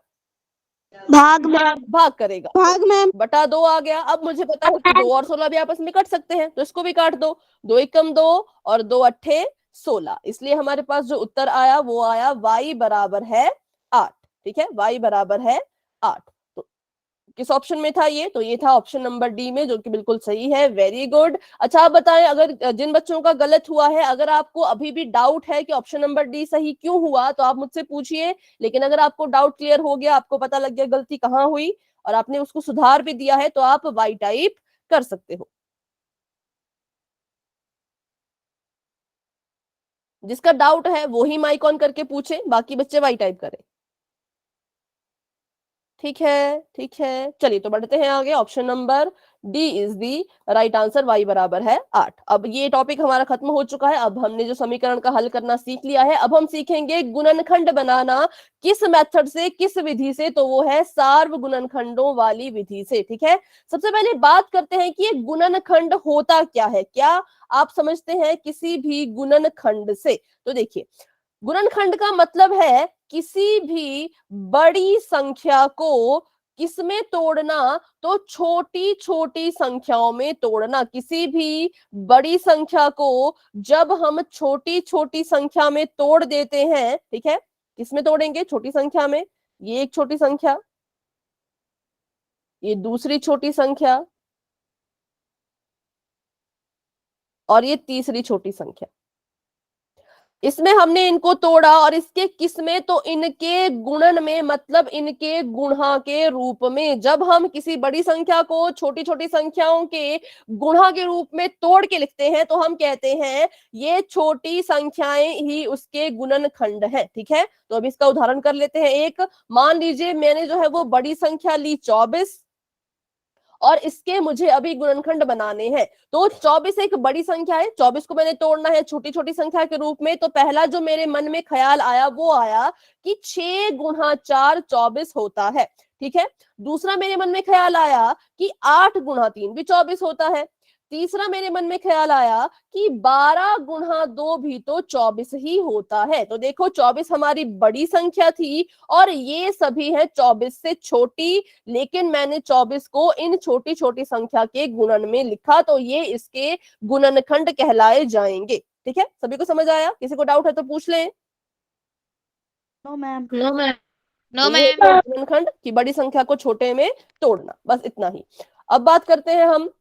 भाग मैम। भाग करेगा। भाग मैम। बटा 2 आ गया। अब मुझे पता है कि 2 और 16 भी आपस में कट सकते हैं, तो इसको भी काट दो। 2 एकम 2 और 2 अट्ठे 16, इसलिए हमारे पास जो उत्तर आया वो आया y बराबर है 8, ठीक है। y बराबर है 8। तो किस ऑप्शन में था ये? तो ये था ऑप्शन नंबर डी में, जो कि बिल्कुल सही है। Very good. अच्छा, आप बताएं, अगर जिन बच्चों का गलत हुआ है, अगर आपको अभी भी डाउट है कि ऑप्शन नंबर डी सही क्यों हुआ, तो आप मुझसे पूछिए। लेकिन अगर आपको डाउट क्लियर हो गया, आपको पता लग गया गलती कहाँ हुई, और आपने उसको सुधार भी दिया है, तो आप वाई टाइप कर सकते हो। जिसका डाउट है वो ही माइक ऑन करके पूछे, बाकी बच्चे वाई टाइप करें। ठीक है, ठीक है, चलिए तो बढ़ते हैं आगे। Option number D is the right answer, y बराबर है 8। अब ये टॉपिक हमारा खत्म हो चुका है। अब हमने जो समीकरण का हल करना सीख लिया है, अब हम सीखेंगे गुणनखंड बनाना। किस मेथड से, किस विधि से? तो वो है सार्व गुणनखंडों वाली विधि से, ठीक है। सबसे पहले बात करते हैं कि ये गुणनखंड होता क्या है। क्या आप समझते हैं किसी भी गुणनखंड से? तो देखिए, गुणनखंड का मतलब है किसी भी बड़ी संख्या को किसमें तोड़ना? तो छोटी छोटी संख्याओं में तोड़ना। किसी भी बड़ी संख्या को जब हम छोटी छोटी संख्या में तोड़ देते हैं, ठीक है, किसमें तोड़ेंगे? छोटी संख्या में। ये एक छोटी संख्या, ये दूसरी छोटी संख्या, और ये तीसरी छोटी संख्या। इसमें हमने इनको तोड़ा, और इसके किस में? तो इनके गुणन में, मतलब इनके गुणा के रूप में। जब हम किसी बड़ी संख्या को छोटी छोटी संख्याओं के गुणा के रूप में तोड़ के लिखते हैं, तो हम कहते हैं ये छोटी संख्याएं ही उसके गुणनखंड है, ठीक है। तो अब इसका उदाहरण कर लेते हैं एक। मान लीजिए मैंने जो है वो बड़ी संख्या ली 24, और इसके मुझे अभी गुणनखंड बनाने हैं। तो 24 एक बड़ी संख्या है, 24 को मैंने तोड़ना है छोटी छोटी संख्या के रूप में। तो पहला जो मेरे मन में ख्याल आया वो आया कि 6 गुणा 4 24 होता है, ठीक है। दूसरा मेरे मन में ख्याल आया कि 8 गुणा 3 भी 24 होता है। तीसरा मेरे मन में ख्याल आया कि 12 गुणा 2 भी तो 24 ही होता है। तो देखो, 24 हमारी बड़ी संख्या थी, और ये सभी है 24 से छोटी, लेकिन मैंने 24 को इन छोटी छोटी संख्या के गुणन में लिखा, तो ये इसके गुणनखंड कहलाए जाएंगे, ठीक है। सभी को समझ आया? किसी को डाउट है तो पूछ लें। No ma'am. No ma'am. तो ये है गुणनखंड की बड़ी संख्या को छोटे में तोड़ना, बस इतना ही। अब बात करते हैं हम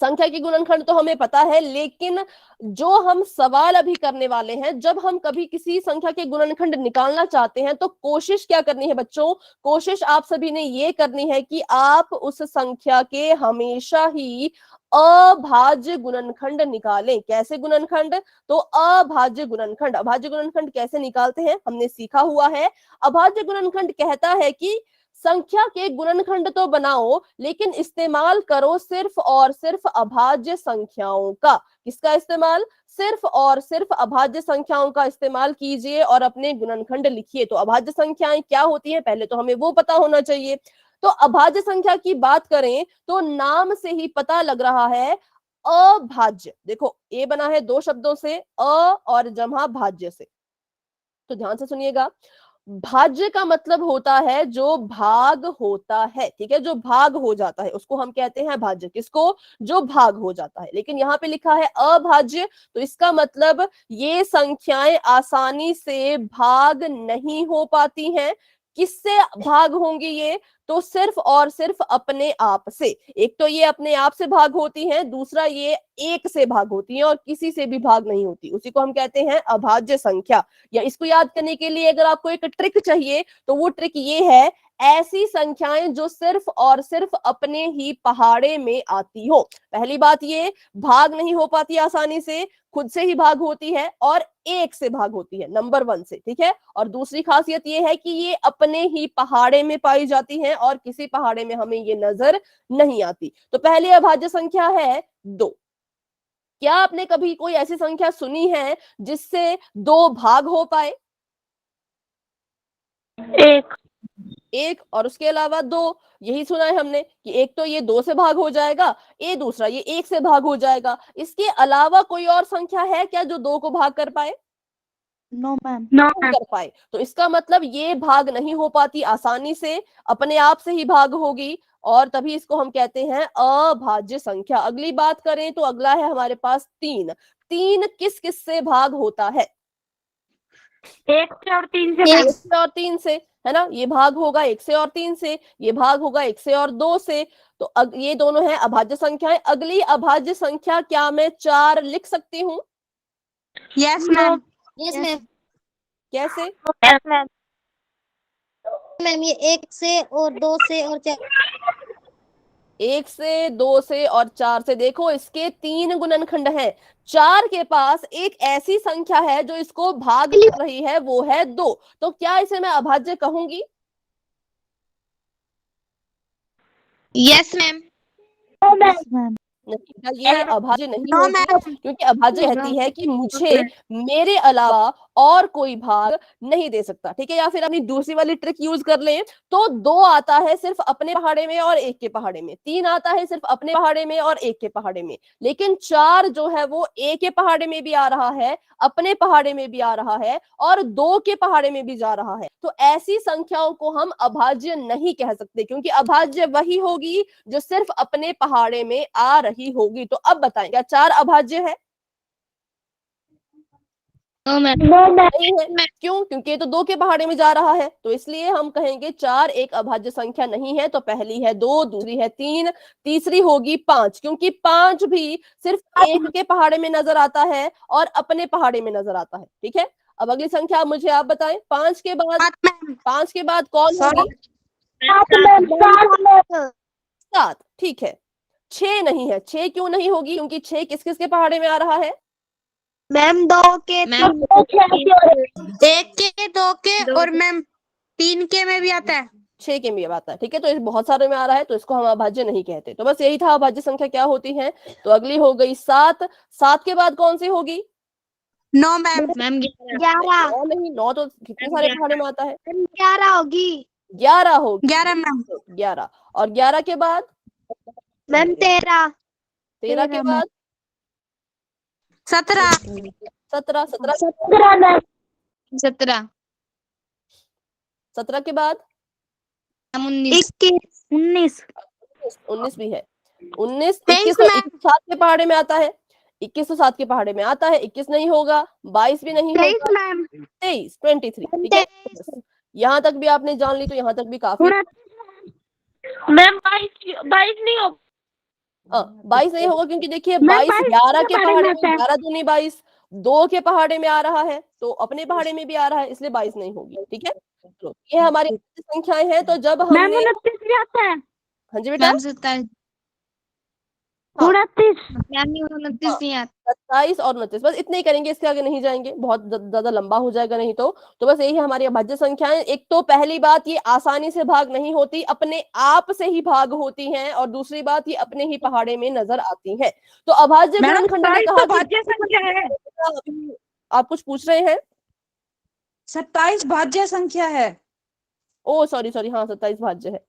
संख्या के गुणनखंड तो हमें पता है, लेकिन जो हम सवाल अभी करने वाले हैं, जब हम कभी किसी संख्या के गुणनखंड निकालना चाहते हैं तो कोशिश क्या करनी है बच्चों, कोशिश आप सभी ने ये करनी है कि आप उस संख्या के हमेशा ही अभाज्य गुणनखंड निकालें। कैसे गुणनखंड, तो अभाज्य गुणनखंड। अभाज्य गुणनखंड कैसे निकालते हैं हमने सीखा हुआ है। अभाज्य गुणनखंड कहता है कि संख्या के गुणनखंड तो बनाओ, लेकिन इस्तेमाल करो सिर्फ और सिर्फ अभाज्य संख्याओं का। किसका इस्तेमाल, सिर्फ और सिर्फ अभाज्य संख्याओं का इस्तेमाल कीजिए और अपने गुणनखंड लिखिए। तो अभाज्य संख्याएं क्या होती हैं, पहले तो हमें वो पता होना चाहिए। तो अभाज्य संख्या की बात करें तो नाम से ही पता लग रहा है अभाज्य। देखो ए बना है दो शब्दों से, अ और जमा भाज्य से। तो ध्यान से सुनिएगा, भाज्य का मतलब होता है जो भाग होता है, ठीक है, जो भाग हो जाता है उसको हम कहते हैं भाज्य। किसको, जो भाग हो जाता है। लेकिन यहाँ पे लिखा है अभाज्य, तो इसका मतलब ये संख्याएं आसानी से भाग नहीं हो पाती हैं। किससे भाग होंगी ये, तो सिर्फ और सिर्फ अपने आप से। एक तो ये अपने आप से भाग होती हैं, दूसरा ये एक से भाग होती हैं और किसी से भी भाग नहीं होती। उसी को हम कहते हैं अभाज्य संख्या। या इसको याद करने के लिए अगर आपको एक ट्रिक चाहिए तो वो ट्रिक ये है, ऐसी संख्याएं जो सिर्फ और सिर्फ अपने ही पहाड़े में आती हो। पहली बात ये, भाग नहीं हो पाती आसानी से, खुद से ही भाग होती है और एक से भाग होती है, नंबर 1 से, ठीक है। और दूसरी खासियत ये है कि ये अपने ही पहाड़े में पाई जाती हैं और किसी पहाड़े में हमें ये नजर नहीं आती। तो पहली अभाज्य संख्या है 2। क्या आपने कभी कोई ऐसी संख्या सुनी है जिससे 2 भाग हो पाए? एक और उसके अलावा 2, यही सुना है हमने कि एक तो ये 2 से भाग हो जाएगा, दूसरा ये 1 से भाग हो जाएगा। इसके अलावा कोई और संख्या है क्या जो 2 को भाग कर पाए? No ma'am. नहीं कर पाए। तो इसका मतलब ये भाग नहीं हो पाती आसानी से, अपने आप से ही भाग होगी और तभी इसको हम कहते हैं अभाज्य संख्या। अगली बात करें तो अगला है हमारे पास 3। 3 किस किस से भाग होता है? 1 से और 3 से। 1 से और 3 से, है ना, ये भाग होगा 1 से और 3 से, ये भाग होगा 1 से और 2 से। तो ये दोनों है अभाज्य संख्याएं। अगली अभाज्य संख्या क्या मैं 4 लिख सकती हूँ? Yes ma'am. Yes ma'am. कैसे? Yes ma'am. मैम ये 1 से और 2 से और 4 1 से, 2 से और 4 से। देखो इसके 3 गुणनखंड हैं। 4 के पास एक ऐसी संख्या है जो इसको भाग कर रही है, वो है 2। तो क्या इसे मैं अभाज्य कहूंगी? Yes ma'am. नहीं, ये अभाज्य नहीं होगी, क्योंकि अभाज्य कहती है कि मुझे मेरे अलावा और कोई भाग नहीं दे सकता, ठीक है। या फिर अपनी दूसरी वाली ट्रिक यूज कर लें तो 2 आता है सिर्फ अपने पहाड़े में और 1 के पहाड़े में, 3 आता है सिर्फ अपने पहाड़े में और 1 के पहाड़े में, लेकिन 4 जो है वो 1 के पहाड़े में भी आ रहा है, अपने पहाड़े में भी आ रहा है और 2 के पहाड़े में भी जा रहा है। तो ऐसी संख्याओं को हम अभाज्य नहीं कह सकते, क्योंकि अभाज्य वही होगी जो सिर्फ अपने पहाड़े में आ रही होगी। तो अब बताएं, क्या 4 अभाज्य है? नहीं है। क्यों? क्योंकि ये तो 2 के पहाड़े में जा रहा है, तो इसलिए हम कहेंगे 4 एक अभाज्य संख्या नहीं है। तो पहली है 2, दूसरी है 3, तीसरी होगी 5, क्योंकि 5 भी सिर्फ 1 के पहाड़े में नजर आता है और अपने पहाड़े में नजर आता है, ठीक है। अब अगली संख्या मुझे आप बताएं, 5 के बाद कौन होगी? 7, ठीक है। 6 नहीं है। 6 क्यों नहीं होगी? क्योंकि 6 किस किस के पहाड़े में आ रहा है? मैम 2 के, 1 के, 2 के और मैम 3 के में भी आता है। 6 के में आता है, ठीक है। तो ये बहुत सारे में आ रहा है, तो इसको हम अभाज्य नहीं कहते। तो बस यही था अभाज्य संख्या क्या होती है। तो अगली हो गई 7। 7 के बाद कौन सी होगी? 9 मैम। 11। 9 नहीं, 9 तो कितने सारे पहाड़े में आता है? 11 होगी। 11 होगी। 11 मैम। 11 और 11 के बाद मैम 13। 13 के बाद 17। 17 17 के बाद 19। 19 भी है। 19 23 21 तो 7 के पहाड़े में आता है। 21 तो 7 के पहाड़े में आता है। 21 नहीं होगा, 22 भी नहीं होगा, मैम। 23 ठीक है। यहाँ तक भी आपने जान ली तो यहाँ तक भी काफी। मैम 22 नहीं हो 22 नहीं होगा क्योंकि देखिए मैम 22 11 के पहाड़े पहाड़े में में, आता है। 11 दूनी 22, 2 के पहाड़े में आ रहा है तो अपने पहाड़े में भी आ रहा है, इसलिए 22 नहीं होगी। ठीक है, चलो ये हमारी संख्याएं हैं। तो जब मैम हमने, 29 भी आता है। हाँ जी बेटा, मैम 27। हाँ 29। मैम 29 नहीं आता। 27 और 29, बस इतने ही करेंगे, इसके आगे नहीं जाएंगे, बहुत ज्यादा लंबा हो जाएगा नहीं तो बस यही हमारी अभाज्य संख्याएं। एक तो पहली बात, ये आसानी से भाग नहीं होती, अपने आप से ही भाग होती हैं, और दूसरी बात, ये अपने ही पहाड़े में नजर आती हैं। तो अभाज्य मैडम गुणनखंड ने 27 कहा तो कि भाज्य संख्या है। आप कुछ पूछ रहे हैं? 27 भाज्य संख्या है। ओ सॉरी सॉरी, हाँ 27 भाज्य है,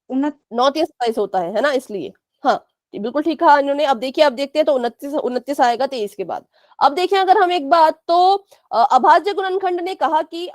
29 9 3 27 होता है ना, इसलिए। हाँ ये बिल्कुल ठीक कहा इन्होंने। अब देखिए, अब देखते हैं तो 29 आएगा 23 के बाद। अब देखें अगर हम एक बात, तो अभाज्य गुणनखंड ने कहा कि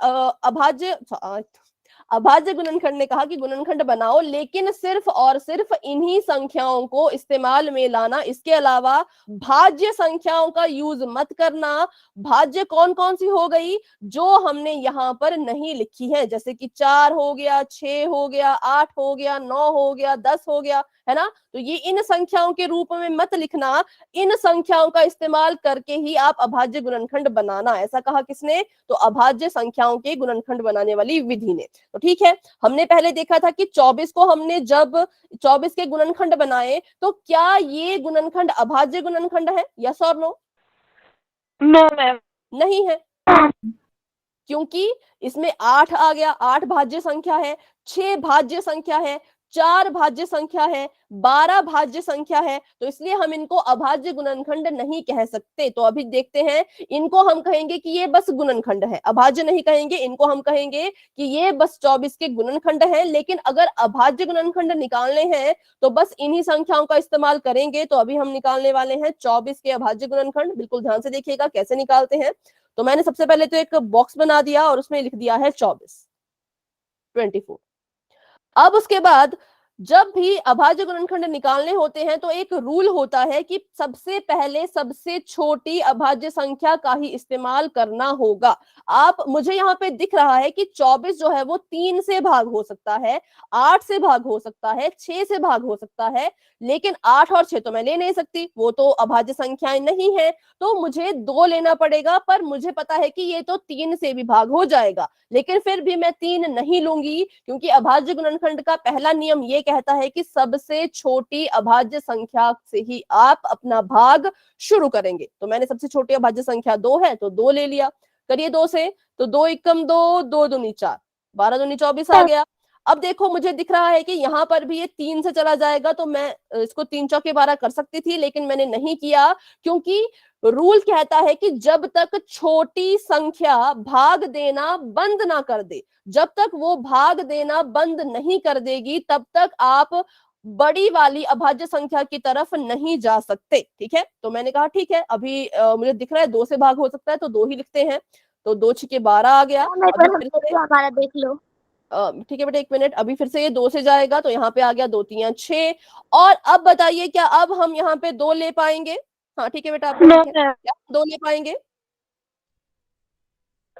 अभाज्य गुणनखंड ने कहा कि गुणनखंड बनाओ, लेकिन सिर्फ और सिर्फ इन्हीं संख्याओं को इस्तेमाल में लाना, इसके अलावा भाज्य संख्याओं का यूज मत करना। भाज्य कौन कौन सी हो गई जो हमने यहाँ पर नहीं लिखी है, जैसे कि 4 हो गया, 6 हो गया, 8 हो गया, 9 हो गया, 10 हो गया, है ना। तो ये इन संख्याओं के रूप में मत लिखना, इन संख्याओं का इस्तेमाल करके ही आप अभाज्य गुणनखंड बनाना। ऐसा कहा किसने? तो अभाज्य संख्याओं के गुणनखंड बनाने वाली विधि ने। तो ठीक है, हमने पहले देखा था कि 24 को हमने जब 24 के गुणनखंड बनाए, तो क्या ये गुणनखंड अभाज्य गुणनखंड है? यस और नो? No ma'am. नहीं है, क्योंकि इसमें 8 आ गया, 8 भाज्य संख्या है, 6 भाज्य संख्या है, 4 भाज्य संख्या है, 12 भाज्य संख्या है, तो इसलिए हम इनको अभाज्य गुणनखंड नहीं कह सकते। तो अभी देखते हैं, इनको हम कहेंगे कि ये बस गुणनखंड है, अभाज्य नहीं कहेंगे, इनको हम कहेंगे कि ये बस 24 के गुणनखंड है। लेकिन अगर अभाज्य गुणनखंड निकालने हैं तो बस इन्हीं संख्याओं का इस्तेमाल करेंगे। तो अभी हम निकालने वाले हैं 24 के अभाज्य गुणनखंड। बिल्कुल ध्यान से देखिएगा कैसे निकालते हैं। तो मैंने सबसे पहले तो एक बॉक्स बना दिया और उसमें लिख दिया है 24। अब उसके बाद जब भी अभाज्य गुणनखंड निकालने होते हैं तो एक रूल होता है कि सबसे पहले सबसे छोटी अभाज्य संख्या का ही इस्तेमाल करना होगा। आप, मुझे यहाँ पे दिख रहा है कि 24 जो है वो 3 से भाग हो सकता है, 8 से भाग हो सकता है, 6 से भाग हो सकता है, लेकिन 8 और 6 तो मैं ले नहीं सकती, वो तो अभाज्य संख्याएं नहीं है। तो मुझे 2 लेना पड़ेगा, पर मुझे पता है कि ये तो 3 से भी भाग हो जाएगा, लेकिन फिर भी मैं 3 नहीं लूंगी, क्योंकि अभाज्य गुणनखंड का पहला नियम ये कहता है कि सबसे छोटी अभाज्य संख्या से ही आप अपना भाग शुरू करेंगे। तो मैंने सबसे छोटी अभाज्य संख्या 2 है तो 2 ले लिया। करिए 2 से, तो 2 एकम 2, 2 दूनी 4, 12 दूनी 24 आ गया। अब देखो मुझे दिख रहा है कि यहाँ पर भी ये 3 से चला जाएगा, तो मैं इसको 3 चौके 12 कर सकती थी, लेकिन मैंने नहीं किया, क्योंकि रूल कहता है कि जब तक छोटी संख्या भाग देना बंद ना कर दे, जब तक वो भाग देना बंद नहीं कर देगी, तब तक आप बड़ी वाली अभाज्य संख्या की तरफ नहीं जा सकते। ठीक है, तो मैंने कहा ठीक है, अभी मुझे दिख रहा है 2 से भाग हो सकता है तो 2 ही लिखते हैं। तो 2 छिके 12 आ गया। अभी फिर से, हमारा देख लो। ठीक है बेटा, एक मिनट, अभी फिर से ये 2 से जाएगा तो यहाँ पे आ गया 2 3 6। और अब बताइए, क्या अब हम यहाँ पे 2 ले पाएंगे? हाँ ठीक है बेटा, आप नो ठीक है, मैम। क्या 2 ले पाएंगे?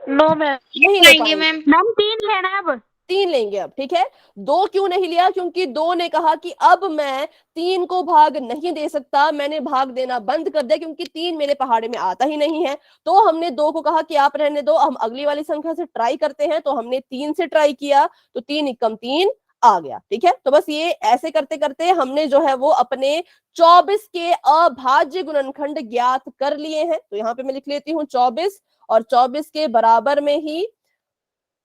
No ma'am. नहीं ले पाएंगे। मैम 3 लेना है अब। 3 लेंगे अब। ठीक है, 2 क्यों नहीं लिया? क्योंकि 2 ने कहा कि अब मैं 3 को भाग नहीं दे सकता, मैंने भाग देना बंद कर दिया, क्योंकि 3 मेरे पहाड़े में आता ही नहीं है। तो हमने 2 को कहा कि आप रहने दो, हम अगली वाली संख्या से ट्राई करते हैं। तो हमने 3 से ट्राई किया, तो 3 एकम 3 आ गया। ठीक है, तो बस ये ऐसे करते करते हमने जो है वो अपने 24 के अभाज्य गुणनखंड ज्ञात कर लिए हैं। तो यहाँ पे मैं लिख लेती हूँ 24, और 24 के बराबर में ही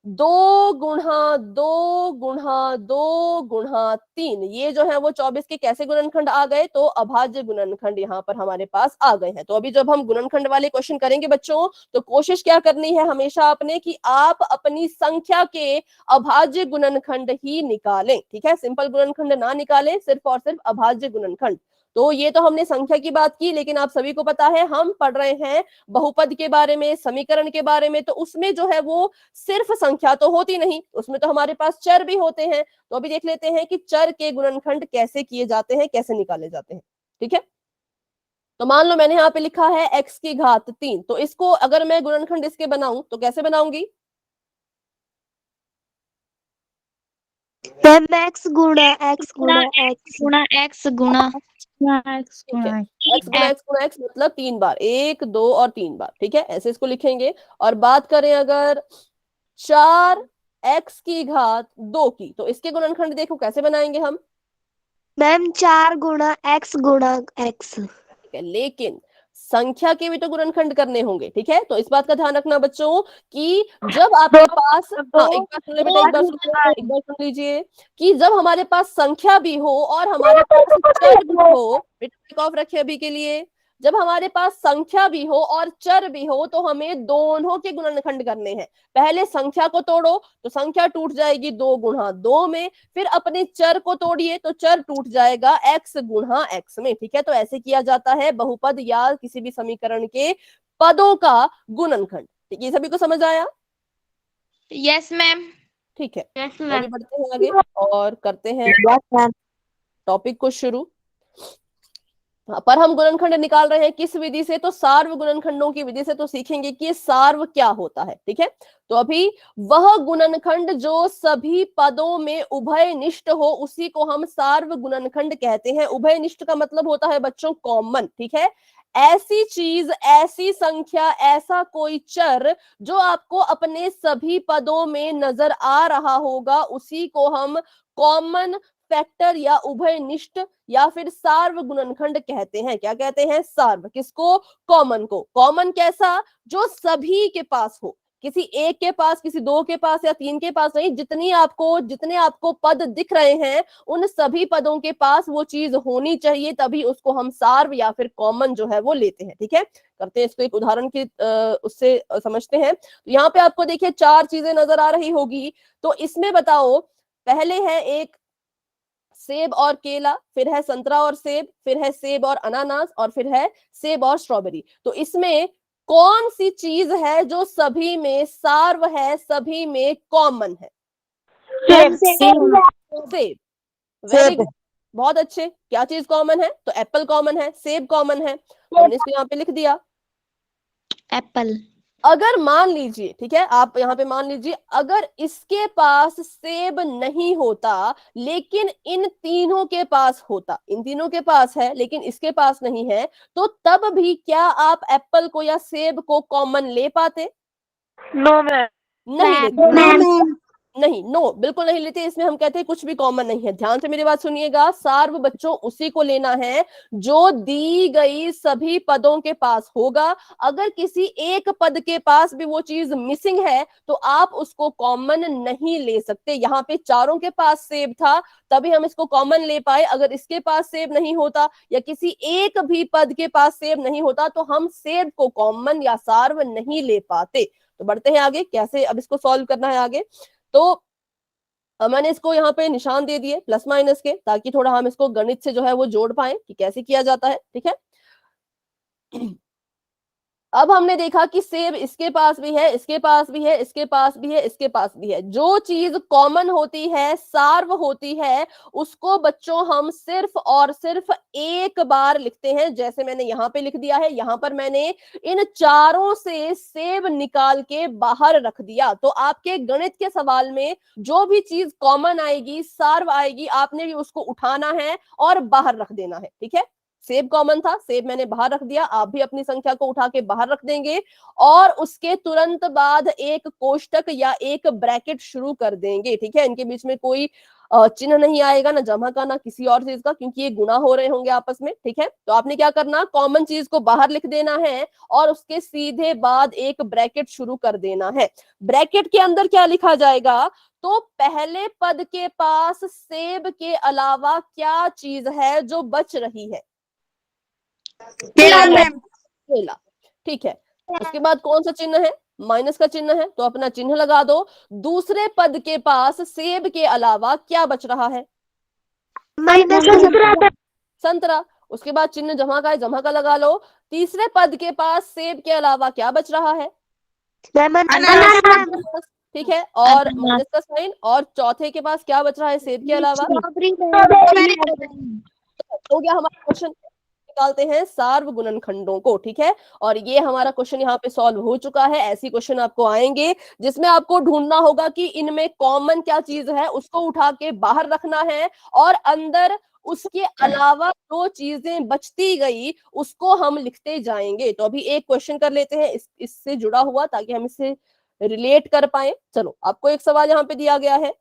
2 गुणा 2 गुणा 2 गुणा 3, ये जो है वो 24 के कैसे गुणनखंड आ गए? तो अभाज्य गुणनखंड यहाँ पर हमारे पास आ गए हैं। तो अभी जब हम गुणनखंड वाले क्वेश्चन करेंगे बच्चों, तो कोशिश क्या करनी है हमेशा आपने, कि आप अपनी संख्या के अभाज्य गुणनखंड ही निकालें। ठीक है, सिंपल गुणनखंड ना निकालें, सिर्फ और सिर्फ अभाज्य गुणनखंड। तो ये तो हमने संख्या की बात की, लेकिन आप सभी को पता है हम पढ़ रहे हैं बहुपद के बारे में, समीकरण के बारे में। तो उसमें जो है वो सिर्फ संख्या तो होती नहीं, उसमें तो हमारे पास चर भी होते हैं। तो अभी देख लेते हैं कि चर के गुणनखंड कैसे किए जाते हैं, कैसे निकाले जाते हैं। ठीक है, तो मान लो मैंने यहाँ पे लिखा है x की घात 3, तो इसको अगर मैं गुणनखंड इसके बनाऊं तो कैसे बनाऊंगी? मैम x गुणा x गुणा x। गुणा x गुणा x ठीक है, गुणा x गुणा x गुणा x मतलब 3 बार, 1 2 और 3 बार, ठीक है, ऐसे इसको लिखेंगे। और बात करें अगर 4x की घात 2 की, तो इसके गुणनखंड देखो कैसे बनाएंगे हम। मैम 4 गुणा x। ठीक है, लेकिन संख्या के भी तो गुणनखंड करने होंगे, ठीक है, तो इस बात का ध्यान रखना बच्चों कि जब आपके पास, हाँ एक बार सुन ले बेटा, एक बार सुन लो, एक बार सुन लीजिए कि जब हमारे पास संख्या भी हो और हमारे पास चर भी हो, बेटा ऑफ रखिए अभी के लिए, जब हमारे पास संख्या भी हो और चर भी हो तो हमें दोनों के गुणनखंड करने हैं। पहले संख्या को तोड़ो तो संख्या टूट जाएगी 2 गुणा 2 में, फिर अपने चर को तोड़िए तो चर टूट जाएगा x गुणा x में, ठीक है। तो ऐसे किया जाता है बहुपद या किसी भी समीकरण के पदों का गुणनखंड। ठीक है, ये सभी को समझ आया? Yes ma'am. ठीक है, यस तो अभी बढ़ते हैं आगे और करते हैं टॉपिक को शुरू। पर हम गुणनखंड निकाल रहे हैं किस विधि से, तो सार्व गुणनखंडों की विधि से, तो सीखेंगे कि सार्व क्या होता है, ठीक है। तो अभी वह गुणनखंड जो सभी पदों में उभयनिष्ठ हो उसी को हम सार्व गुणनखंड कहते हैं। उभयनिष्ठ का मतलब होता है बच्चों कॉमन, ठीक है, ऐसी चीज, ऐसी संख्या, ऐसा कोई चर जो आपको अपने सभी पदों में नजर आ रहा होगा उसी को हम कॉमन फैक्टर या उभयनिष्ठ या फिर सार्व गुणनखंड कहते हैं। क्या कहते हैं? सार्व। किसको? कॉमन को। कॉमन कैसा? जो सभी के पास हो, किसी एक के पास, किसी दो के पास या तीन के पास नहीं, जितने आपको पद दिख रहे हैं उन सभी पदों के पास वो चीज होनी चाहिए, तभी उसको हम सार्व या फिर कॉमन जो है वो लेते हैं, ठीक है। करते हैं इसको एक उदाहरण की उससे समझते हैं। तो यहाँ पे आपको देखिए 4 चीजें नजर आ रही होगी, तो इसमें बताओ, पहले है एक सेब और केला, फिर है संतरा और सेब, फिर है सेब और अनानास, और फिर है सेब और स्ट्रॉबेरी। तो इसमें कौन सी चीज है जो सभी में सार्व है, सभी में कॉमन है? सेब। वेरी गुड, बहुत अच्छे। क्या चीज कॉमन है? तो एप्पल कॉमन है, सेब कॉमन है, हमने इसको यहाँ पे लिख दिया। एप्पल। अगर मान लीजिए, ठीक है, आप यहाँ पे मान लीजिए अगर इसके पास सेब नहीं होता लेकिन इन तीनों के पास होता, इन तीनों के पास है लेकिन इसके पास नहीं है, तो तब भी क्या आप एप्पल को या सेब को कॉमन ले पाते? No ma'am. नहीं लेते। नहीं, नो, बिल्कुल नहीं लेते। इसमें हम कहते हैं कुछ भी कॉमन नहीं है। ध्यान से मेरी बात सुनिएगा, सार्व बच्चों उसी को लेना है जो दी गई सभी पदों के पास होगा। अगर किसी एक पद के पास भी वो चीज मिसिंग है तो आप उसको कॉमन नहीं ले सकते। यहाँ पे चारों के पास सेब था तभी हम इसको कॉमन ले पाए। अगर इसके पास सेब नहीं होता या किसी एक भी पद के पास सेब नहीं होता तो हम सेब को कॉमन या सार्व नहीं ले पाते। तो बढ़ते हैं आगे, कैसे अब इसको सॉल्व करना है आगे। तो मैंने इसको यहाँ पे निशान दे दिए प्लस माइनस के, ताकि थोड़ा हम इसको गणित से जो है वो जोड़ पाए कि कैसे किया जाता है, ठीक है। अब हमने देखा कि सेब इसके पास भी है, इसके पास भी है, इसके पास भी है, इसके पास भी है। जो चीज कॉमन होती है, सार्व होती है, उसको बच्चों हम सिर्फ और सिर्फ एक बार लिखते हैं। जैसे मैंने यहाँ पे लिख दिया है, यहाँ पर मैंने इन चारों से सेब निकाल के बाहर रख दिया। तो आपके गणित के सवाल में जो भी चीज कॉमन आएगी, सार्व आएगी, आपने भी उसको उठाना है और बाहर रख देना है, ठीक है। सेब कॉमन था, सेब मैंने बाहर रख दिया, आप भी अपनी संख्या को उठा के बाहर रख देंगे और उसके तुरंत बाद एक कोष्टक या एक ब्रैकेट शुरू कर देंगे, ठीक है। इनके बीच में कोई चिन्ह नहीं आएगा, ना जमा का ना किसी और चीज का, क्योंकि ये गुणा हो रहे होंगे आपस में, ठीक है। तो आपने क्या करना, कॉमन चीज को बाहर लिख देना है और उसके सीधे बाद एक ब्रैकेट शुरू कर देना है। ब्रैकेट के अंदर क्या लिखा जाएगा, तो पहले पद के पास सेब के अलावा क्या चीज है जो बच रही है? केला, ठीक है। उसके बाद कौन सा चिन्ह है? माइनस का चिन्ह है, तो अपना चिन्ह लगा दो। दूसरे पद के पास सेब के अलावा क्या बच रहा है? संतरा। उसके बाद चिन्ह जमा का है, जमा का लगा लो। तीसरे पद के पास सेब के अलावा क्या बच रहा है? ठीक है, और माइनस का साइन। और चौथे के पास क्या बच रहा है सेब के अलावा? हो गया हमारा क्वेश्चन। निकालते हैं सार्व गुणनखंडों को, ठीक है। और ये हमारा क्वेश्चन यहाँ पे सॉल्व हो चुका है। ऐसी क्वेश्चन आपको आएंगे जिसमें आपको ढूंढना होगा कि इनमें कॉमन क्या चीज है, उसको उठा के बाहर रखना है और अंदर उसके अलावा जो चीजें बचती गई उसको हम लिखते जाएंगे। तो अभी एक क्वेश्चन कर लेते हैं इससे जुड़ा हुआ, ताकि हम इससे रिलेट कर पाए। चलो, आपको एक सवाल यहाँ पे दिया गया है।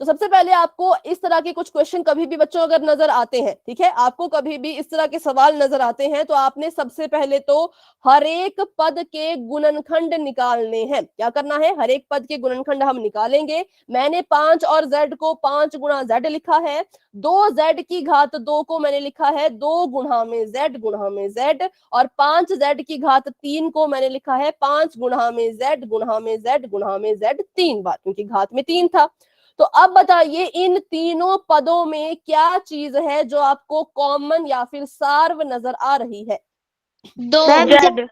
तो सबसे पहले आपको इस तरह के कुछ क्वेश्चन कभी भी बच्चों अगर नजर आते हैं, ठीक है, आपको कभी भी इस तरह के सवाल नजर आते हैं, तो आपने सबसे पहले तो हर एक पद के गुणनखंड निकालने हैं। क्या करना है? हर एक पद के गुणनखंड हम निकालेंगे। मैंने 5 और z को 5 गुणा z लिखा है। 2z की घात 2 को मैंने लिखा है 2 गुणा में z गुणा में z, और 5z की घात 3 को मैंने लिखा है 5 गुणा में z गुणा में z गुणा में z 3 बार, क्योंकि घात में 3 था। तो अब बताइए इन तीनों पदों में क्या चीज है जो आपको कॉमन या फिर सार्व नजर आ रही है? दो मैम जेड।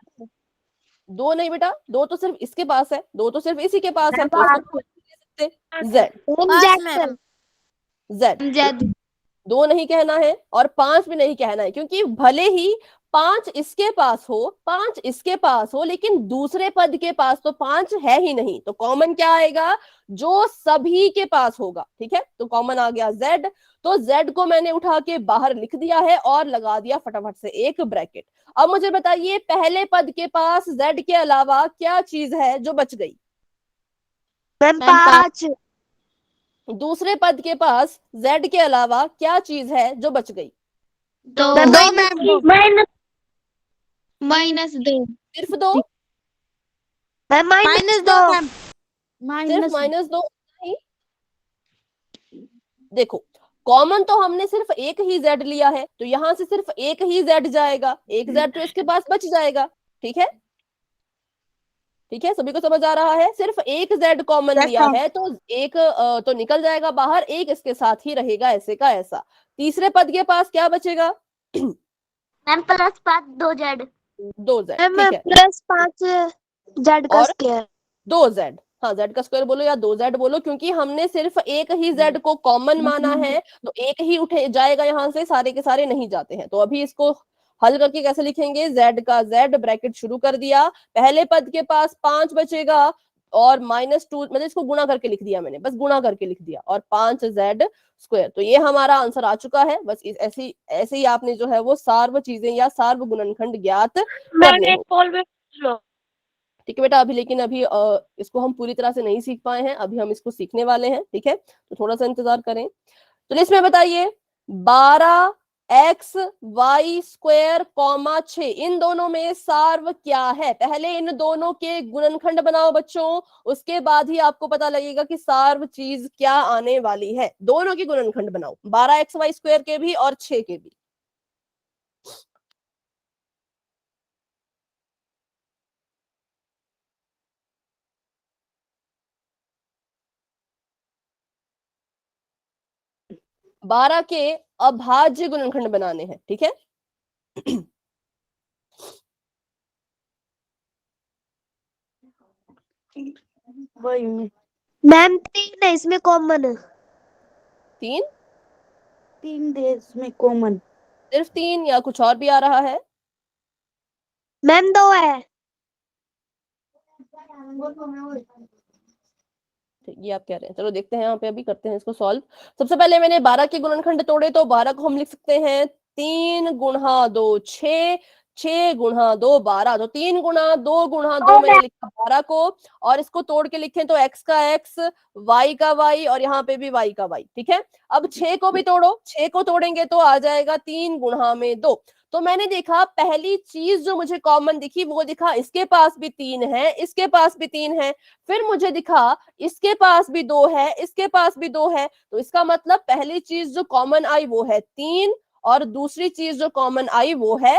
दो नहीं बेटा, दो तो सिर्फ इसके पास है, दो तो सिर्फ इसी के पास है, तो इसको ले सकते जेड जेड। दो नहीं कहना है और 5 भी नहीं कहना है, क्योंकि भले ही 5 इसके पास हो 5 इसके पास हो, लेकिन दूसरे पद के पास तो 5 है ही नहीं। तो कॉमन क्या आएगा? जो सभी के पास होगा, ठीक है। तो कॉमन आ गया z। तो z को मैंने उठा के बाहर लिख दिया है और लगा दिया फटाफट से एक ब्रैकेट। अब मुझे बताइए पहले पद के पास z के अलावा क्या चीज है जो बच गई? मैम 5। दूसरे पद के पास z के अलावा क्या चीज है जो बच गई? माइनस दो। सिर्फ दो? मैम -2 सिर्फ -2 नहीं। देखो, कॉमन तो हमने सिर्फ एक ही z लिया है, तो यहां से सिर्फ एक ही z जाएगा, एक z तो इसके पास बच जाएगा, ठीक है। ठीक है, सभी को समझ आ रहा है? सिर्फ एक z कॉमन लिया है तो एक तो निकल जाएगा बाहर, एक इसके साथ ही रहेगा, ऐसे का ऐसा। तीसरे पद के पास क्या बचेगा? Ma'am +5 2z। 2z, मैम ठीक है। +5 z का और स्क्वायर। 2z, हाँ z का स्क्वायर बोलो या 2z बोलो, क्योंकि हमने सिर्फ एक ही z को कॉमन माना है, तो एक ही उठे जाएगा यहां से, सारे के सारे नहीं जाते हैं। तो अभी इसको हल करके कैसे लिखेंगे? z का z ब्रैकेट शुरू कर दिया, पहले पद के पास 5 बचेगा और -2, मतलब इसको गुणा करके लिख दिया मैंने, बस गुणा करके लिख दिया, और 5z स्क्वायर। तो ये हमारा आंसर आ चुका है। बस ऐसे ऐसे ही आपने जो है वो सार्व चीजें या सार्व गुणनखंड ज्ञात करने हों। ठीक है बेटा, अभी लेकिन अभी इसको हम पूरी तरह से नहीं सीख पाए हैं, अभी हम इसको सीखने वाले हैं, ठीक है। तो थोड़ा सा इंतजार करें। तो इसमें बताइए 12x y स्क्वायर कॉमा 6, इन दोनों में सार्व क्या है? पहले इन दोनों के गुणनखंड बनाओ बच्चों, उसके बाद ही आपको पता लगेगा कि सार्व चीज क्या आने वाली है। दोनों के गुणनखंड बनाओ, 12x y स्क्वायर के भी और 6 के भी। बारह के अभाज्य गुणनखंड बनाने हैं, ठीक है। मैम 3 है इसमें कॉमन। 3 3 इसमें कॉमन। सिर्फ 3 या कुछ और भी आ रहा है? मैम 2 है। ठीक, ये आप कह रहे हैं। चलो देखते हैं यहाँ पे, अभी करते हैं इसको सॉल्व। सबसे पहले मैंने 12 के गुणनखंड तोड़े, तो 12 को हम लिख सकते हैं 3 गुणा 2 6, 6 गुणा 2 12। तो 3 गुणा 2 गुणा 2 मैंने लिखा 12 को, और इसको तोड़ के लिखें तो x का x, y का y, और यहाँ पे भी y का y, ठीक है। अब 6 को भी तोड़ो, 6 को तोड़ेंगे तो आ जाएगा 3 गुणा में 2। तो मैंने देखा पहली चीज जो मुझे कॉमन दिखी वो दिखा इसके पास भी 3 है, इसके पास भी 3 है। फिर मुझे दिखा इसके पास भी 2 है, इसके पास भी 2 है। तो इसका मतलब पहली चीज जो कॉमन आई वो है 3, और दूसरी चीज जो कॉमन आई वो है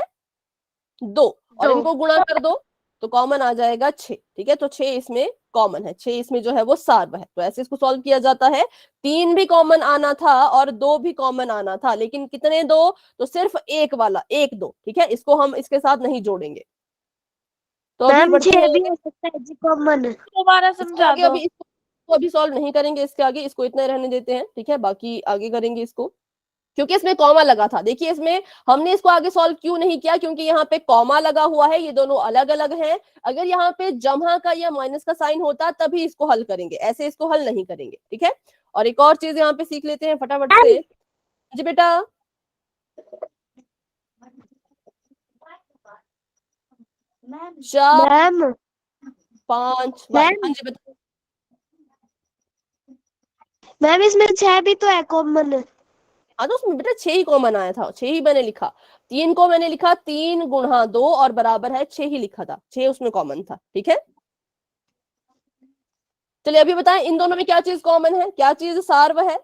2, और इनको गुणा कर दो तो कॉमन आ जाएगा 6, ठीक है। तो 6 इसमें कॉमन है, 6 इसमें जो है वो सार्व है। तो ऐसे इसको सॉल्व किया जाता है। 3 भी कॉमन आना था और 2 भी कॉमन आना था, लेकिन कितने 2? तो सिर्फ एक वाला 1 2, ठीक है। इसको हम इसके साथ नहीं जोड़ेंगे। तो अभी मैम बढ़ते 6 हैं भी आगे। हो सकता है जी कॉमन। दोबारा इसके समझा आगे दो। अभी इसको अभी सॉल्व नहीं करेंगे, इसके आगे इसको इतना रहने देते हैं, ठीक है। बाकी आगे करेंगे इसको। क्योंकि इसमें कॉमा लगा था। देखिए इसमें हमने इसको आगे सॉल्व क्यों नहीं किया, क्योंकि यहाँ पे कॉमा लगा हुआ है, ये दोनों अलग अलग हैं। अगर यहाँ पे जमा का या माइनस का साइन होता तभी इसको हल करेंगे, ऐसे इसको हल नहीं करेंगे, ठीक है। और एक और चीज यहाँ पे सीख लेते हैं फटाफट से। जी बेटा, चार मैम 5 मैम हाँ जी बता। मैम इसमें 6 भी तो है कॉमन। हाँ तो उसमें बेटा 6 ही कॉमन आया था, 6 ही मैंने लिखा। 3 को मैंने लिखा 3 गुणा 2 और बराबर है 6 ही लिखा था, 6 उसमें कॉमन था, ठीक है। चलिए अभी बताएं इन दोनों में क्या चीज कॉमन है, क्या चीज सार्व है।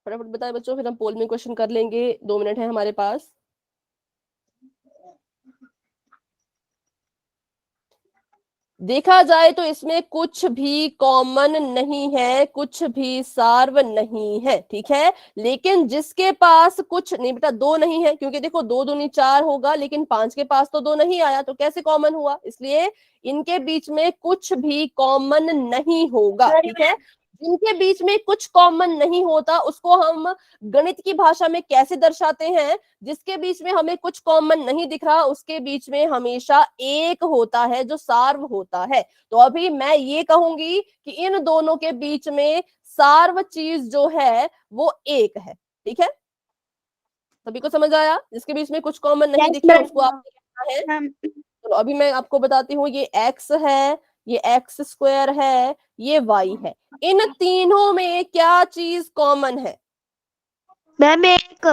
फटाफट बताएं बच्चों, फिर हम पोल में क्वेश्चन कर लेंगे, 2 मिनट है हमारे पास। देखा जाए तो इसमें कुछ भी कॉमन नहीं है, कुछ भी सार्व नहीं है, ठीक है। लेकिन जिसके पास कुछ नहीं बेटा, 2 नहीं है, क्योंकि देखो 2 दूनी 4 होगा, लेकिन 5 के पास तो 2 नहीं आया, तो कैसे कॉमन हुआ। इसलिए इनके बीच में कुछ भी कॉमन नहीं होगा, ठीक है। जिनके बीच में कुछ कॉमन नहीं होता उसको हम गणित की भाषा में कैसे दर्शाते हैं। जिसके बीच में हमें कुछ कॉमन नहीं दिख रहा उसके बीच में हमेशा एक होता है जो सार्व होता है। तो अभी मैं ये कहूंगी कि इन दोनों के बीच में सार्व चीज जो है वो एक है, ठीक है। सभी को समझ आया, जिसके बीच में कुछ कॉमन नहीं Yes, दिखे ma'am. उसको आपने कहना है। तो अभी मैं आपको बताती हूँ, ये एक्स है, ये एक्स स्क्वायर है, ये वाई है। इन तीनों में क्या चीज कॉमन है। मैम एक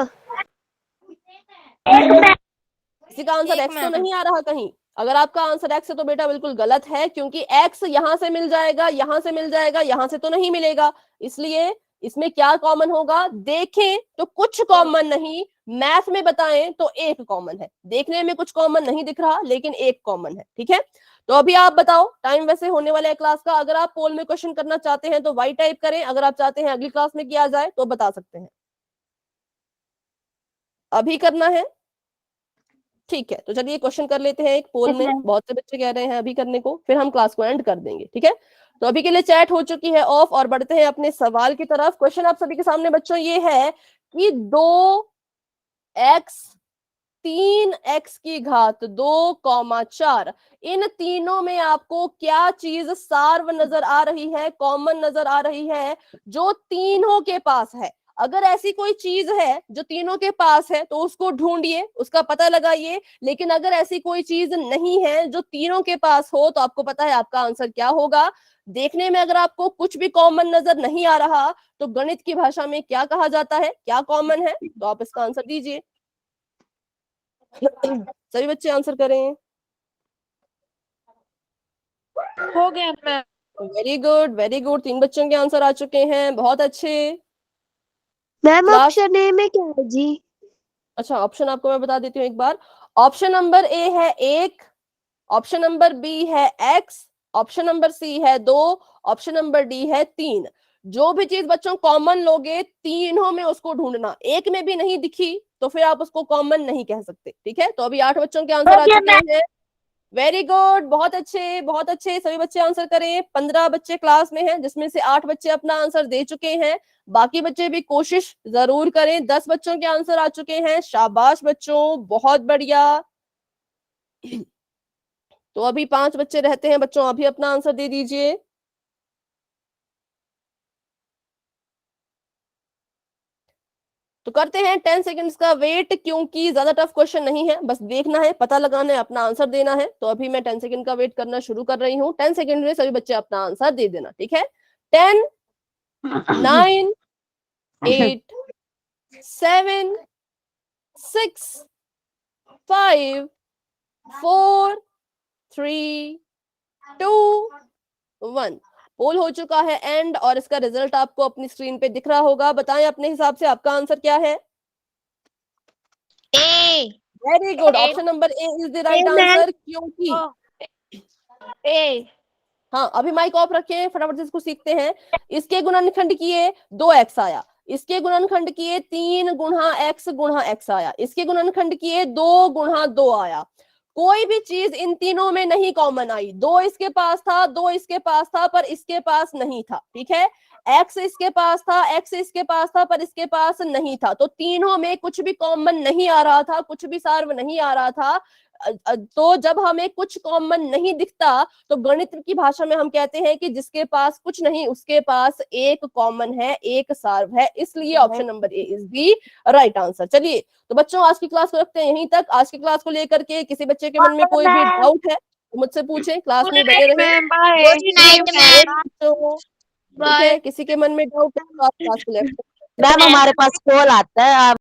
किसी का आंसर एक्स तो नहीं आ रहा कहीं। अगर आपका आंसर एक्स है तो बेटा बिल्कुल गलत है, क्योंकि एक्स यहां से मिल जाएगा, यहां से मिल जाएगा, यहां से तो नहीं मिलेगा। इसलिए इसमें क्या कॉमन होगा, देखें तो कुछ कॉमन नहीं, मैथ में बताएं तो एक कॉमन है। देखने में कुछ कॉमन नहीं दिख रहा लेकिन एक कॉमन है, ठीक है। तो अभी आप बताओ, टाइम वैसे होने वाला है क्लास का। अगर आप पोल में क्वेश्चन करना चाहते हैं तो वाई टाइप करें, अगर आप चाहते हैं अगली क्लास में किया जाए तो बता सकते हैं। अभी करना है, ठीक है। तो चलिए क्वेश्चन कर लेते हैं एक पोल में, बहुत से बच्चे कह रहे हैं अभी करने को, फिर हम क्लास को एंड कर देंगे, ठीक है। तो अभी के लिए चैट हो चुकी है ऑफ, और बढ़ते हैं अपने सवाल की तरफ। क्वेश्चन आप सभी के सामने बच्चों ये है कि 2x 3x की घात 2, 4 इन तीनों में आपको क्या चीज सार्व नजर आ रही है, कॉमन नजर आ रही है, जो तीनों के पास है। अगर ऐसी कोई चीज है जो तीनों के पास है तो उसको ढूंढिए, उसका पता लगाइए। लेकिन अगर ऐसी कोई चीज नहीं है जो तीनों के पास हो तो आपको पता है आपका आंसर क्या होगा। देखने में अगर आपको कुछ भी कॉमन नजर नहीं आ रहा तो गणित की भाषा में क्या कहा जाता है, क्या कॉमन है, तो आप इसका आंसर दीजिए। सभी बच्चे आंसर करें। हो गया ma'am. Very good very good, 3 बच्चों के आंसर आ चुके हैं, बहुत अच्छे। मैम क्लास, ऑप्शन ए में क्या है जी। अच्छा ऑप्शन आपको मैं बता देती हूँ एक बार। ऑप्शन नंबर ए है 1, ऑप्शन नंबर बी है x, ऑप्शन नंबर सी है 2, ऑप्शन नंबर डी है 3। जो भी चीज बच्चों कॉमन लोगे तीनों में उसको ढूंढना, एक में भी नहीं दिखी तो फिर आप उसको कॉमन नहीं कह सकते, ठीक है। तो अभी 8 बच्चों के आंसर आ चुके हैं, वेरी गुड, बहुत अच्छे बहुत अच्छे। सभी बच्चे आंसर करें। 15 बच्चे क्लास में हैं जिसमें से 8 बच्चे अपना आंसर दे चुके हैं, बाकी बच्चे भी कोशिश जरूर करें। 10 बच्चों के आंसर आ चुके हैं, शाबाश बच्चों, बहुत बढ़िया। तो अभी 5 बच्चे रहते हैं बच्चों, अभी अपना आंसर दे दीजिए। तो करते हैं 10 सेकंड्स का वेट, क्योंकि ज्यादा टफ क्वेश्चन नहीं है, बस देखना है, पता लगाना है, अपना आंसर देना है। तो अभी मैं 10 सेकंड का वेट करना शुरू कर रही हूँ। 10 सेकंड में सभी बच्चे अपना आंसर दे देना, ठीक है। 10 9 8 7 6 5 4 3 2 1। पोल हो चुका है एंड, और इसका रिजल्ट आपको अपनी स्क्रीन पे दिख रहा होगा। बताएं अपने हिसाब से आपका आंसर क्या है। A very good, option number A is the right answer, क्योंकि ए हाँ अभी माइक ऑफ रखे, फटाफट से इसको सीखते हैं। इसके गुणनखंड किए 2x आया, इसके गुणनखंड किए 3 गुणा x आया, इसके गुणनखंड किए 2 गुणा 2 आया। कोई भी चीज इन तीनों में नहीं कॉमन आई। 2 इसके पास था, 2 इसके पास था, पर इसके पास नहीं था। ठीक है, x इसके पास था, x इसके पास था, पर इसके पास नहीं था। तो तीनों में कुछ भी कॉमन नहीं आ रहा था, कुछ भी सार्व नहीं आ रहा था। तो जब हमें कुछ कॉमन नहीं दिखता तो गणित की भाषा में हम कहते हैं कि जिसके पास कुछ नहीं उसके पास एक कॉमन है, एक सार्व है। इसलिए option number A is the right answer. चलिए तो बच्चों आज की क्लास को रखते हैं यहीं तक। आज की क्लास को लेकर के किसी बच्चे के मन में कोई भी डाउट है तो मुझसे पूछें, क्लास में बने रहें। Ma'am bye. ठीक है, किसी के मन में डाउट है तो आप क्लास को लेकर मैम हमारे पास कॉल आता है।